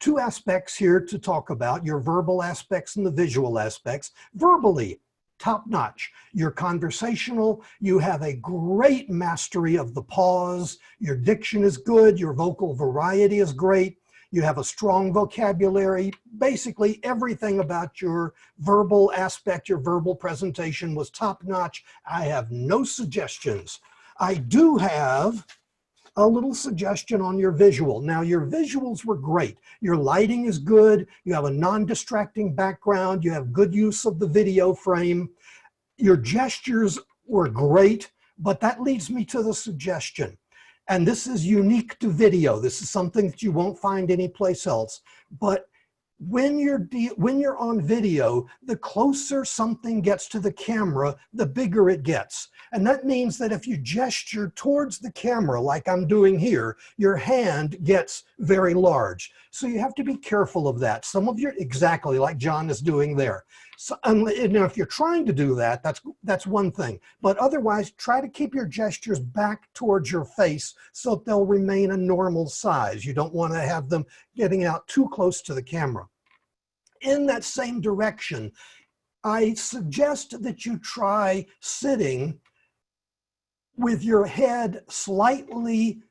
Two aspects here to talk about, your verbal aspects and the visual aspects. Verbally, top-notch. You're conversational. You have a great mastery of the pause. Your diction is good. Your vocal variety is great. You have a strong vocabulary. Basically, everything about your verbal aspect, your verbal presentation was top-notch. I have no suggestions. I do have a little suggestion on your visual. Now, your visuals were great. Your lighting is good. You have a non-distracting background. You have good use of the video frame. Your gestures were great, but that leads me to the suggestion. And this is unique to video. This is something that you won't find anyplace else. But when you're on video, the closer something gets to the camera, the bigger it gets. And that means that if you gesture towards the camera, like I'm doing here, your hand gets very large. So you have to be careful of that. Some of your, exactly like John is doing there. So, and if you're trying to do that, that's one thing. But otherwise, try to keep your gestures back towards your face so that they'll remain a normal size. You don't want to have them getting out too close to the camera. In that same direction, I suggest that you try sitting with your head slightly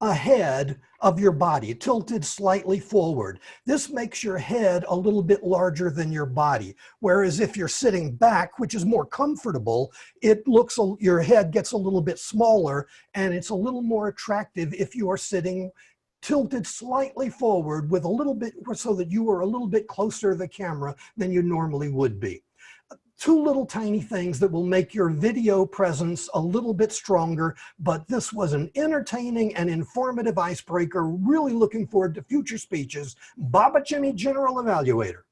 ahead of your body, tilted slightly forward. This makes your head a little bit larger than your body. Whereas if you're sitting back, which is more comfortable, it looks, your head gets a little bit smaller, and it's a little more attractive if you are sitting tilted slightly forward with a little bit, so that you are a little bit closer to the camera than you normally would be. Two little tiny things that will make your video presence a little bit stronger, but this was an entertaining and informative icebreaker. Really looking forward to future speeches. Baba Jimmy, General Evaluator.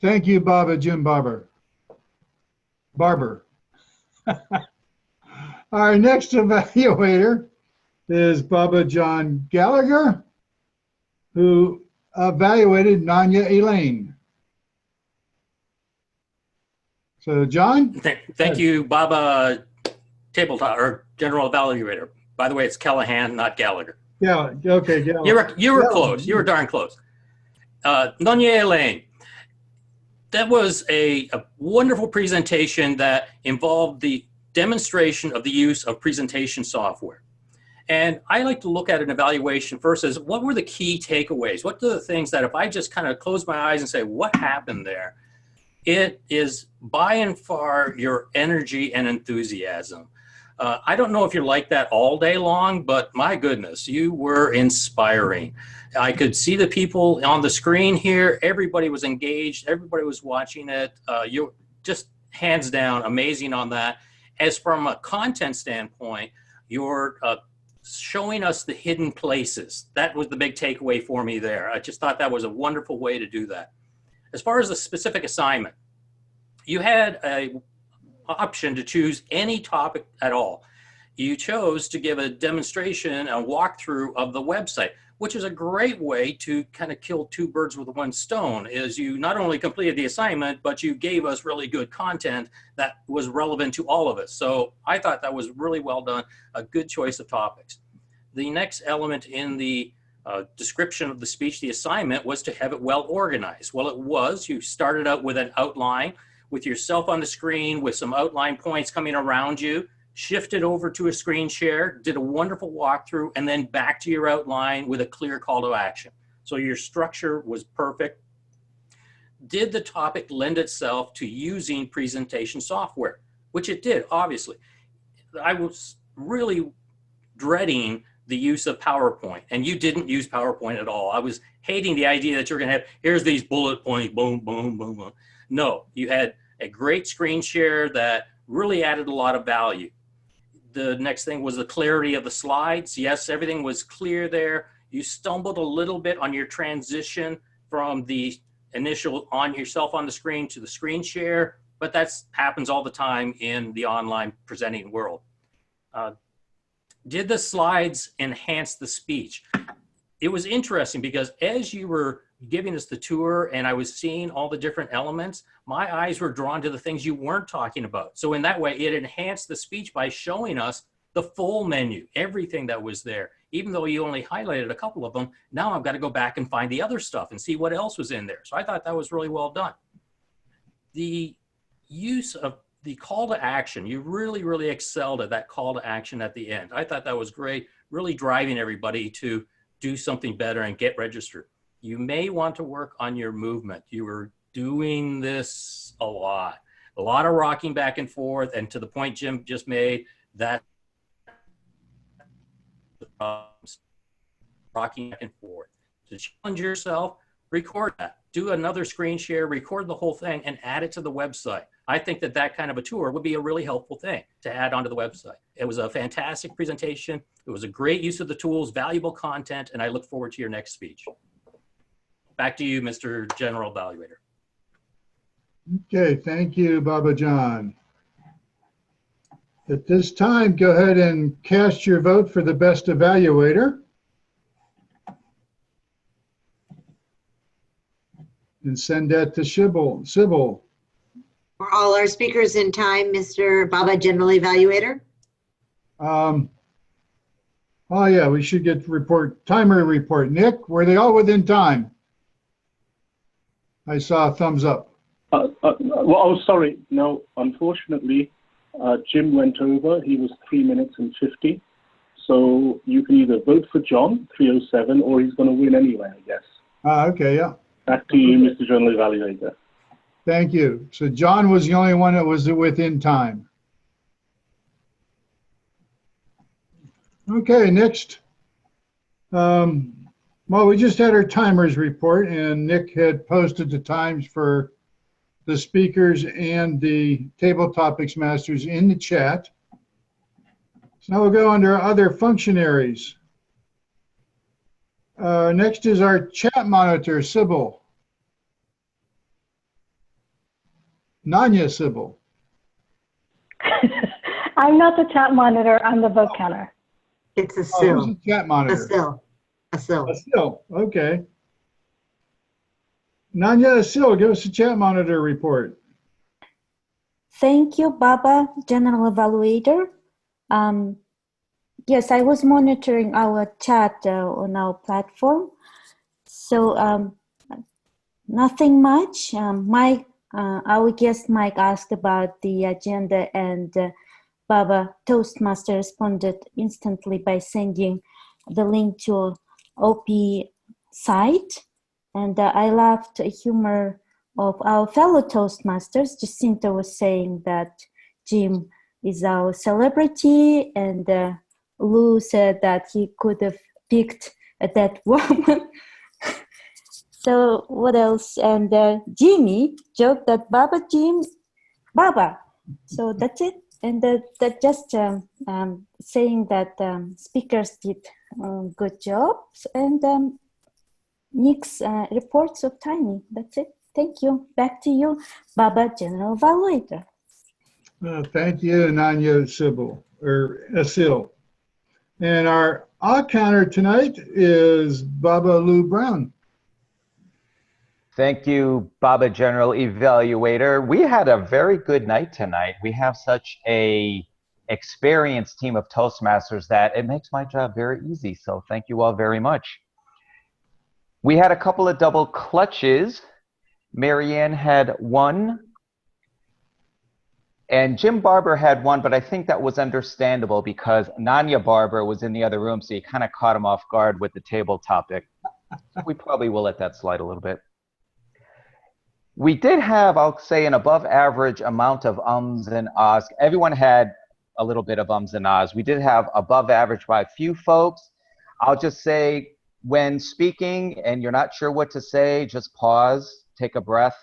Thank you, Baba Jim Barber. Our next evaluator is Baba John Gallagher, who evaluated Nanya Elaine. So, John? Thank you, Baba Tabletop, or General Evaluator. By the way, it's Callahan, not Gallagher. Yeah, okay, Gallagher. You were close. You were darn close. Nanya Elaine. That was a wonderful presentation that involved the demonstration of the use of presentation software. And I like to look at an evaluation first as what were the key takeaways? What are the things that if I just kind of close my eyes and say, what happened there? It is by and far your energy and enthusiasm. I don't know if you're like that all day long, but my goodness, you were inspiring. I could see the people on the screen here. Everybody was engaged. Everybody was watching it. You just hands down amazing on that. As from a content standpoint, you're showing us the hidden places. That was the big takeaway for me there. I just thought that was a wonderful way to do that. As far as the specific assignment, you had an option to choose any topic at all. You chose to give a demonstration, a walkthrough of the website, which is a great way to kind of kill two birds with one stone, is you not only completed the assignment, but you gave us really good content that was relevant to all of us. So I thought that was really well done, a good choice of topics. The next element in the description of the speech, the assignment, was to have it well organized. Well, it was. You started out with an outline with yourself on the screen with some outline points coming around you, shifted over to a screen share, did a wonderful walkthrough, and then back to your outline with a clear call to action. So your structure was perfect. Did the topic lend itself to using presentation software? Which it did, obviously. I was really dreading the use of PowerPoint, and you didn't use PowerPoint at all. I was hating the idea that you're gonna have, here's these bullet points, boom, boom, boom, boom. No, you had a great screen share that really added a lot of value. The next thing was the clarity of the slides. Yes, everything was clear there. You stumbled a little bit on your transition from the initial on yourself on the screen to the screen share, but that happens all the time in the online presenting world. Did the slides enhance the speech? It was interesting because as you were giving us the tour and I was seeing all the different elements, my eyes were drawn to the things you weren't talking about. So in that way, it enhanced the speech by showing us the full menu, everything that was there. Even though you only highlighted a couple of them, now I've got to go back and find the other stuff and see what else was in there. So I thought that was really well done. The use of the call to action. You really, really excelled at that call to action at the end. I thought that was great, really driving everybody to do something better and get registered. You may want to work on your movement. You were doing this a lot of rocking back and forth, and to the point Jim just made, that rocking back and forth. To challenge yourself, record that. Do another screen share, record the whole thing, and add it to the website. I think that that kind of a tour would be a really helpful thing to add onto the website. It was a fantastic presentation. It was a great use of the tools, valuable content, and I look forward to your next speech. Back to you, Mr. General Evaluator. Okay, thank you, Baba John. At this time, go ahead and cast your vote for the best evaluator. And send that to Sybil. Are all our speakers in time, Mr. Baba, General Evaluator? Oh yeah, we should get timer report. Nick, were they all within time? I saw a thumbs up. Well, oh, sorry. No, unfortunately, Jim went over. He was 3 minutes and 50. So you can either vote for John, 307, or he's going to win anyway, I guess. Okay, yeah. Back to you, Mr. General Evaluator. Thank you. So John was the only one that was within time. Okay, next. Well, we just had our timers report, and Nick had posted the times for the speakers and the table topics masters in the chat. So now we'll go under other functionaries. Next is our chat monitor, Sybil. Nanya, Sybil. I'm not the chat monitor, I'm the vote counter. It's a Who's Syl. the chat monitor? A Syl. Okay. Nanya Syl, give us a chat monitor report. Thank you, Baba, General Evaluator. Yes, I was monitoring our chat on our platform. So nothing much. Mike, our guest Mike asked about the agenda, and Baba Toastmaster responded instantly by sending the link to OP site. And I loved the humor of our fellow Toastmasters. Jacinta was saying that Jim is our celebrity, and Lou said that he could have picked that woman. So what else? And Jimmy joked that Baba. So that's it. And that just saying that speakers did good jobs, and Nick's reports of timing. That's it. Thank you. Back to you, Baba, General Evaluator. Thank you, Nanya Syl. And our odd counter tonight is Baba Lou Brown. Thank you, Baba General Evaluator. We had a very good night tonight. We have such a experienced team of Toastmasters that it makes my job very easy. So thank you all very much. We had a couple of double clutches. Marianne had one, and Jim Barber had one, but I think that was understandable because Nanya Barber was in the other room, so you kind of caught him off guard with the table topic. We probably will let that slide a little bit. We did have, I'll say, an above average amount of ums and ahs. Everyone had a little bit of ums and ahs. We did have above average by a few folks. I'll just say, when speaking and you're not sure what to say, just pause, take a breath.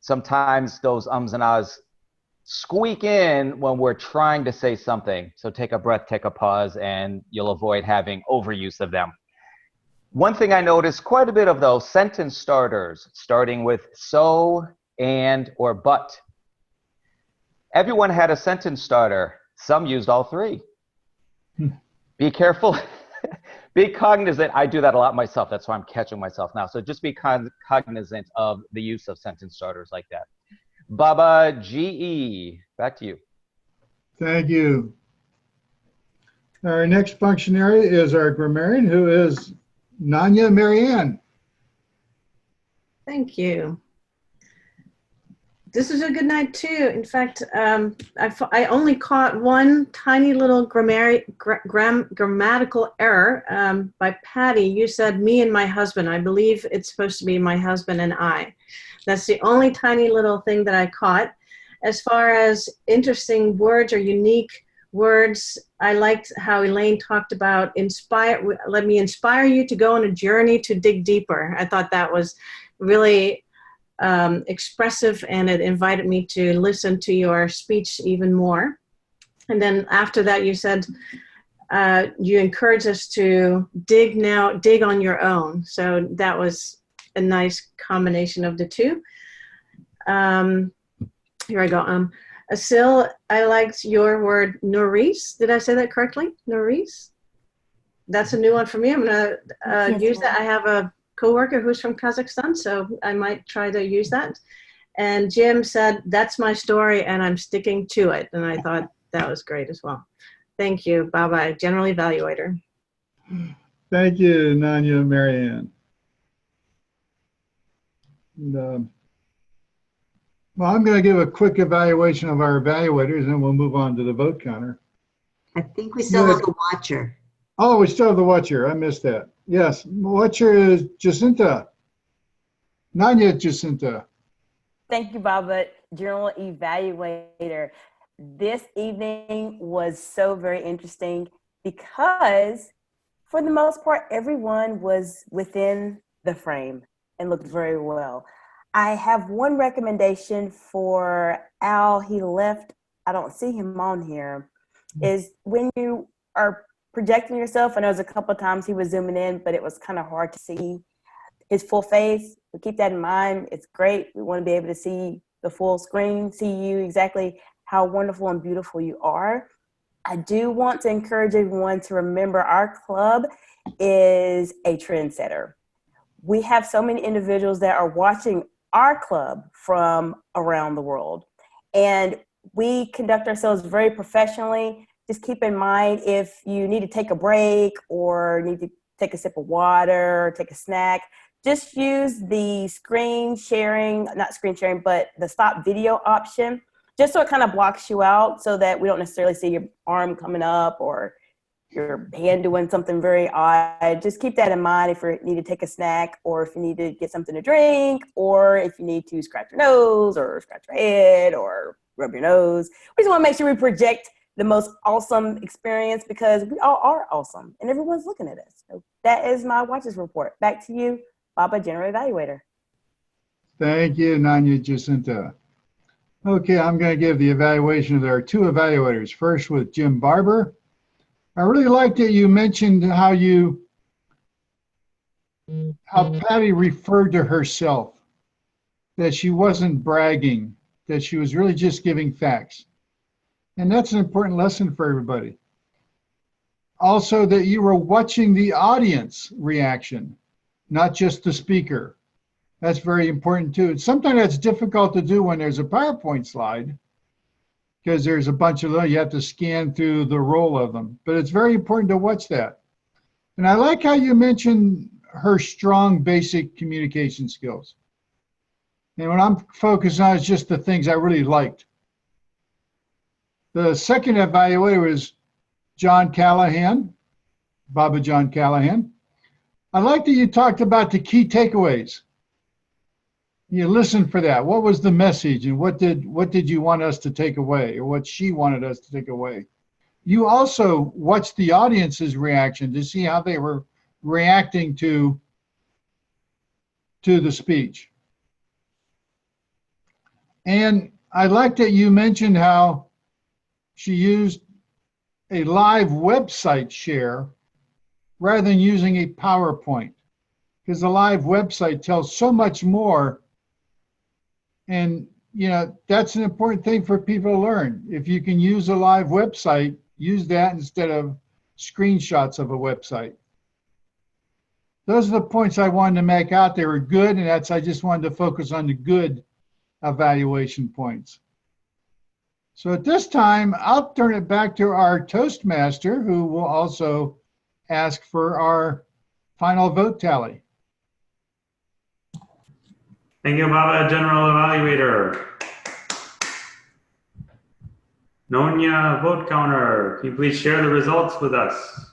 Sometimes those ums and ahs squeak in when we're trying to say something. So take a breath, take a pause, and you'll avoid having overuse of them. One thing I noticed quite a bit of those sentence starters, starting with so, and, or but. Everyone had a sentence starter. Some used all three. Be careful. Be cognizant. I do that a lot myself. That's why I'm catching myself now. So just be cognizant of the use of sentence starters like that. Baba GE, back to you. Thank you. Our next functionary is our grammarian, who is Nanya Marianne. Thank you. This was a good night too. In fact, I only caught one tiny little grammatical error by Patty. You said me and my husband. I believe it's supposed to be my husband and I. That's the only tiny little thing that I caught. As far as interesting words or unique words, I liked how Elaine talked about let me inspire you to go on a journey to dig deeper. I thought that was really expressive, and it invited me to listen to your speech even more. And then after that, you said you encourage us to dig on your own. So that was a nice combination of the two. Here I go. Asil, I liked your word Nouris. Did I say that correctly? Nouris? That's a new one for me. I'm going to use that. I have a coworker who's from Kazakhstan, so I might try to use that. And Jim said, that's my story and I'm sticking to it. And I thought that was great as well. Thank you. Bye-bye. General Evaluator. Thank you, Nanya, Marianne. And, well, I'm going to give a quick evaluation of our evaluators, and then we'll move on to the vote counter. I think we still have the watcher. Oh, we still have the watcher. I missed that. Yes, watcher is Jacinta. Nanya Jacinta. Thank you, Baba. General Evaluator. This evening was so very interesting because, for the most part, everyone was within the frame and looked very well. I have one recommendation for Al. He left. I don't see him on here. Is when you are projecting yourself, and there was a couple of times he was zooming in, but it was kind of hard to see his full face. But keep that in mind. It's great. We want to be able to see the full screen, see you exactly how wonderful and beautiful you are. I do want to encourage everyone to remember our club is a trendsetter. We have so many individuals that are watching our club from around the world, and we conduct ourselves very professionally. Just keep in mind, if you need to take a break or need to take a sip of water, take a snack, just use the screen sharing, not screen sharing, but the stop video option, just so it kind of blocks you out so that we don't necessarily see your arm coming up or your hand doing something very odd. Just keep that in mind if you need to take a snack, or if you need to get something to drink, or if you need to scratch your nose or scratch your head or rub your nose. We just want to make sure we project the most awesome experience, because we all are awesome and everyone's looking at us. So that is my Watches Report. Back to you, Baba, General Evaluator. Thank you, Nanya Jacinta. Okay, I'm going to give the evaluation. There are two evaluators. First with Jim Barber. I really liked that you mentioned how Patty referred to herself, that she wasn't bragging, that she was really just giving facts. And that's an important lesson for everybody. Also, that you were watching the audience reaction, not just the speaker. That's very important too. Sometimes that's difficult to do when there's a PowerPoint slide, because there's a bunch of them, you have to scan through the roll of them. But it's very important to watch that. And I like how you mentioned her strong basic communication skills. And what I'm focused on is just the things I really liked. The second evaluator was John Callahan, Baba John Callahan. I like that you talked about the key takeaways. You listened for that. What was the message, and what did you want us to take away, or what she wanted us to take away? You also watched the audience's reaction to see how they were reacting to the speech. And I like that you mentioned how she used a live website share rather than using a PowerPoint, because the live website tells so much more. And, you know, that's an important thing for people to learn. If you can use a live website, use that instead of screenshots of a website. Those are the points I wanted to make out. They were good, and I just wanted to focus on the good evaluation points. So at this time, I'll turn it back to our Toastmaster, who will also ask for our final vote tally. Thank you, Baba, General Evaluator. Nonya vote counter, can you please share the results with us?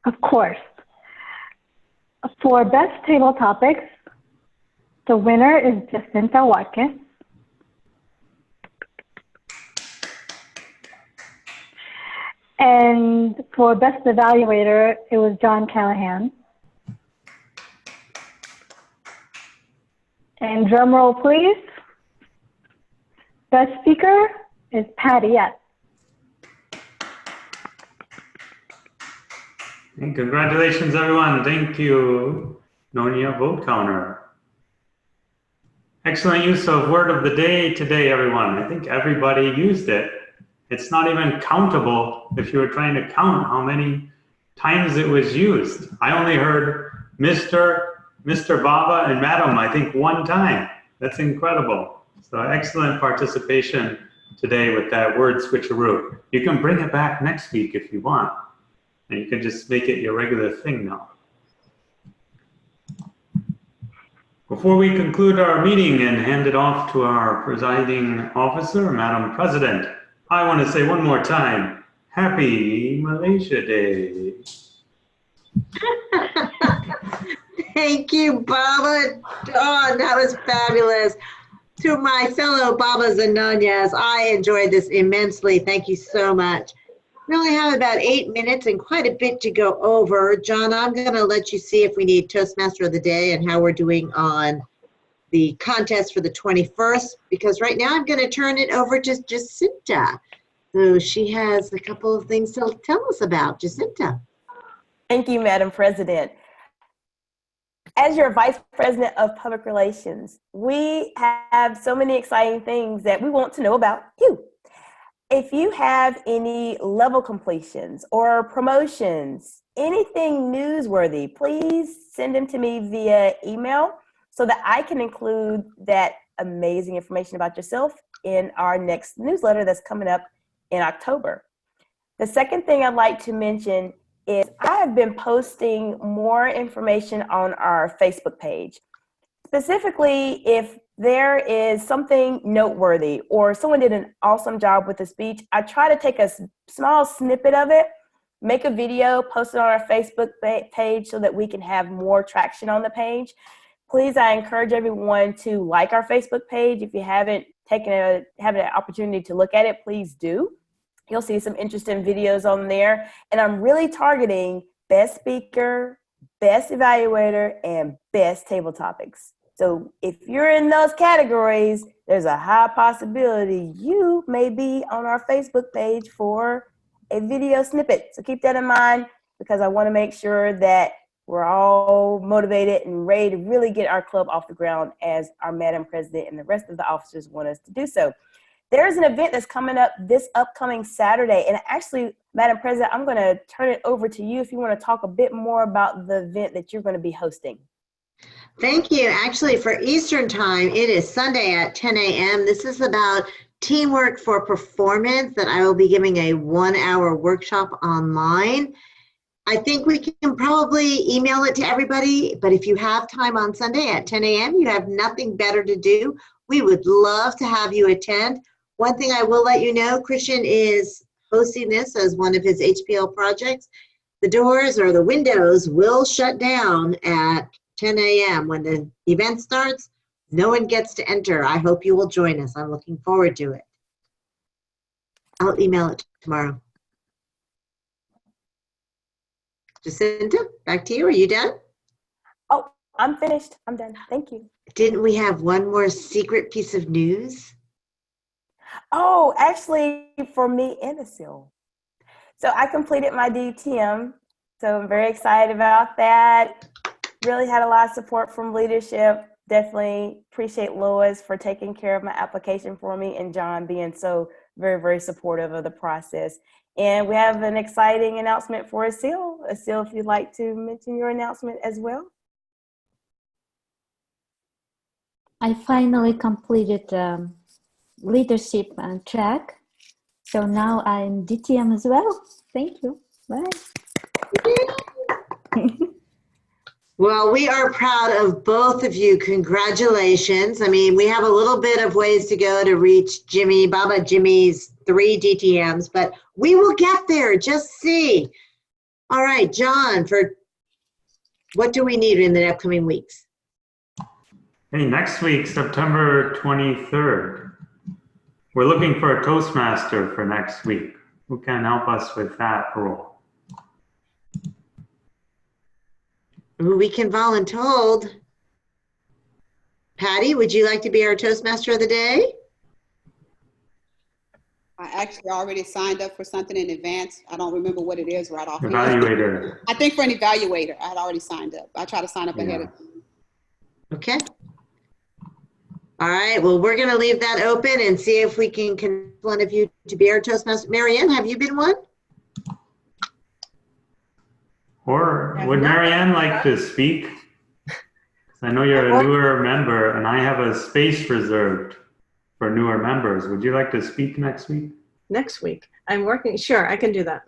Of course. For best table topics, the winner is Jacinta Watkins. And for best evaluator, it was John Callahan. And drum roll, please. Best speaker is Patty Yes. And congratulations, everyone. Thank you, Nonya vote counter. Excellent use of word of the day today, everyone. I think everybody used it. It's not even countable if you were trying to count how many times it was used. I only heard Mr., Baba, and Madam, I think, one time. That's incredible. So excellent participation today with that word switcheroo. You can bring it back next week if you want. And you can just make it your regular thing now. Before we conclude our meeting and hand it off to our presiding officer, Madam President, I want to say one more time, Happy Malaysia Day. Thank you, Baba. Oh, that was fabulous. To my fellow Babas and Nonyas, I enjoyed this immensely. Thank you so much. We only have about 8 minutes and quite a bit to go over. John, I'm going to let you see if we need Toastmaster of the Day and how we're doing on the contest for the 21st, because right now I'm going to turn it over to Jacinta. So she has a couple of things to tell us about. Jacinta. Thank you, Madam President. As your Vice President of Public Relations, we have so many exciting things that we want to know about you. If you have any level completions or promotions, anything newsworthy, please send them to me via email so that I can include that amazing information about yourself in our next newsletter that's coming up in October. The second thing I'd like to mention is I have been posting more information on our Facebook page. Specifically, if there is something noteworthy or someone did an awesome job with the speech, I try to take a small snippet of it, make a video, post it on our Facebook page so that we can have more traction on the page. Please, I encourage everyone to like our Facebook page. If you haven't had an opportunity to look at it, please do. You'll see some interesting videos on there. And I'm really targeting best speaker, best evaluator, and best table topics. So if you're in those categories, there's a high possibility you may be on our Facebook page for a video snippet. So keep that in mind, because I want to make sure that we're all motivated and ready to really get our club off the ground as our Madam President and the rest of the officers want us to do so. There's an event that's coming up this upcoming Saturday. And actually, Madam President, I'm going to turn it over to you if you want to talk a bit more about the event that you're going to be hosting. Thank you. Actually, for Eastern Time, it is Sunday at 10 a.m. This is about teamwork for performance that I will be giving a 1-hour workshop online. I think we can probably email it to everybody, but if you have time on Sunday at 10 a.m., you have nothing better to do, we would love to have you attend. One thing I will let you know, Christian is hosting this as one of his HPL projects. The doors or the windows will shut down at 10 a.m. When the event starts, no one gets to enter. I hope you will join us. I'm looking forward to it. I'll email it tomorrow. Jacinta, back to you. Are you done? Oh, I'm finished. I'm done. Thank you. Didn't we have one more secret piece of news? Oh, actually, for me and Asil. So I completed my DTM. So I'm very excited about that. Really had a lot of support from leadership. Definitely appreciate Lois for taking care of my application for me and John being so very, very supportive of the process. And we have an exciting announcement for Asil. Asil, if you'd like to mention your announcement as well. I finally completed leadership track. So now I'm DTM as well. Thank you. Bye. Well, we are proud of both of you. Congratulations. I mean, we have a little bit of ways to go to reach Jimmy, Baba Jimmy's 3 DTMs, but we will get there. Just see. All right, John, what do we need in the upcoming weeks? Hey, next week, September 23rd, we're looking for a Toastmaster for next week. Who can help us with that role? We can voluntold. Patty, would you like to be our Toastmaster of the day? I actually already signed up for something in advance. I don't remember what it is right off. Evaluator. I think for an evaluator, I had already signed up. I try to sign up ahead of time. Okay. All right, well, we're going to leave that open and see if we can convince one of you to be our Toastmaster. Marianne, have you been one? Or would Marianne like to speak? I know you're a newer member and I have a space reserved for newer members. Would you like to speak next week? Next week. I'm working. Sure, I can do that.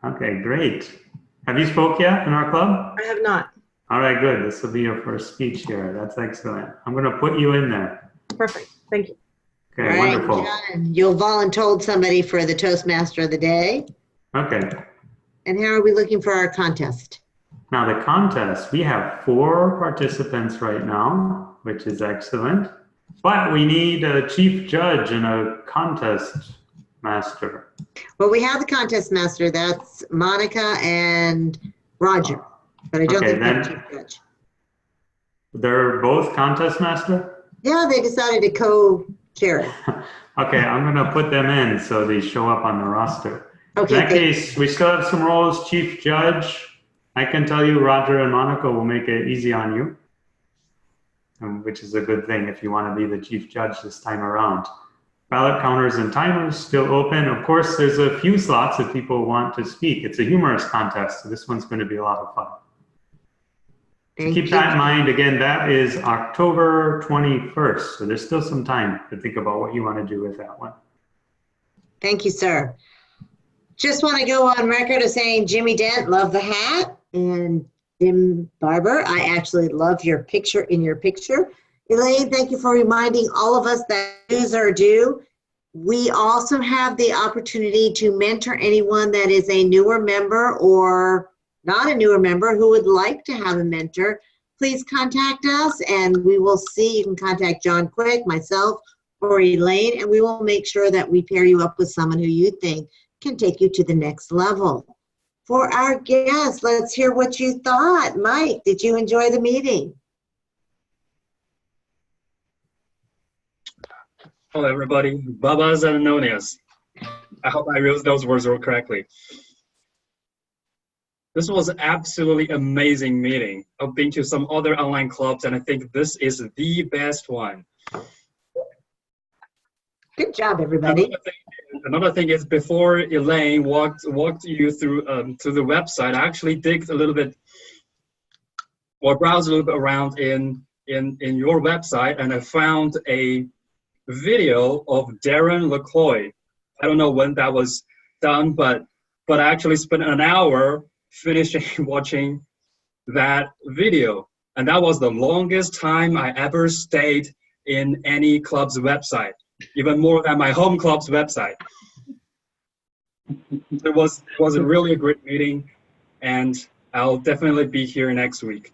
Okay, great. Have you spoke yet in our club? I have not. All right, good. This will be your first speech here. That's excellent. I'm going to put you in there. Perfect. Thank you. Okay, All right, wonderful. John, you'll voluntold somebody for the Toastmaster of the day. Okay. And how are we looking for our contest? Now the contest, we have 4 participants right now, which is excellent. But we need a chief judge and a contest master. Well, we have the contest master. That's Monica and Roger. But I don't think we have a chief judge. They're both contest master? Yeah, they decided to co-chair it. Okay, I'm going to put them in so they show up on the roster. Okay, in that case, we still have some roles. Chief judge, I can tell you Roger and Monica will make it easy on you, which is a good thing if you want to be the chief judge this time around. Ballot counters and timers still open. Of course, there's a few slots if people want to speak. It's a humorous contest, so this one's going to be a lot of fun. So keep that in mind. Again, that is October 21st, so there's still some time to think about what you want to do with that one. Thank you, sir. Just want to go on record as saying Jimmy Dent, love the hat, and Jim Barber, I actually love your picture in your picture. Elaine, thank you for reminding all of us that dues are due. We also have the opportunity to mentor anyone that is a newer member or not a newer member who would like to have a mentor. Please contact us and we will see. You can contact John Quick, myself, or Elaine, and we will make sure that we pair you up with someone who you think can take you to the next level. For our guests, let's hear what you thought. Mike, did you enjoy the meeting? Hello, everybody. Babas and Nonias. I hope I used those words correctly. This was an absolutely amazing meeting. I've been to some other online clubs, and I think this is the best one. Good job, everybody. Another thing is, before Elaine walked you through to the website, I actually digged a little bit, or browsed a little bit around in your website, and I found a video of Darren LaCroix. I don't know when that was done, but I actually spent an hour finishing watching that video, and that was the longest time I ever stayed in any club's website, even more than my home club's website. It was really a great meeting, and I'll definitely be here next week.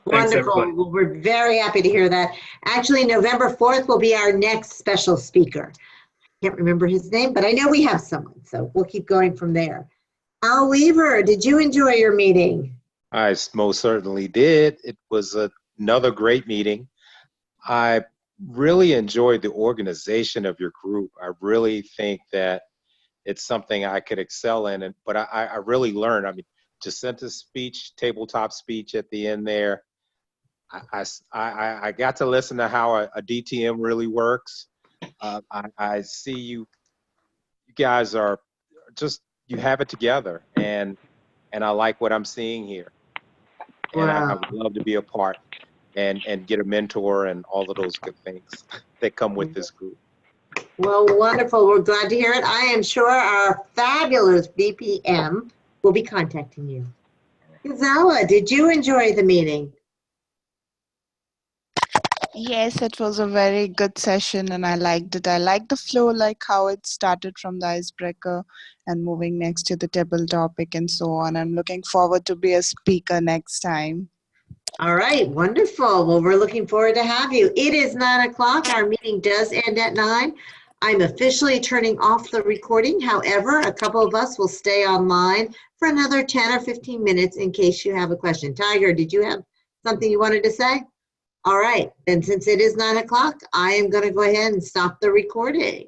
Thanks, Wonderful. everybody. Well, we're very happy to hear that. Actually, November 4th will be our next special speaker. Can't remember his name, but I know we have someone, so we'll keep going from there. Al Weaver, did you enjoy your meeting? I most certainly did. It was another great meeting. I really enjoyed the organization of your group. I really think that it's something I could excel in, but I really learned. I mean, Jacinta's speech, tabletop speech at the end there, I got to listen to how a DTM really works. I see you guys are just, you have it together, and I like what I'm seeing here. And Wow. I would love to be a part and get a mentor and all of those good things that come with this group. Well, wonderful. We're glad to hear it. I am sure our fabulous BPM will be contacting you. Gonzala, did you enjoy the meeting? Yes, it was a very good session and I liked it. I liked the flow, like how it started from the icebreaker and moving next to the table topic and so on. I'm looking forward to be a speaker next time. All right, wonderful. Well, we're looking forward to have you. It is 9 o'clock. Our meeting does end at 9. I'm officially turning off the recording. However, a couple of us will stay online for another 10 or 15 minutes in case you have a question. Tiger, did you have something you wanted to say? All right, then since it is 9 o'clock, I am going to go ahead and stop the recording.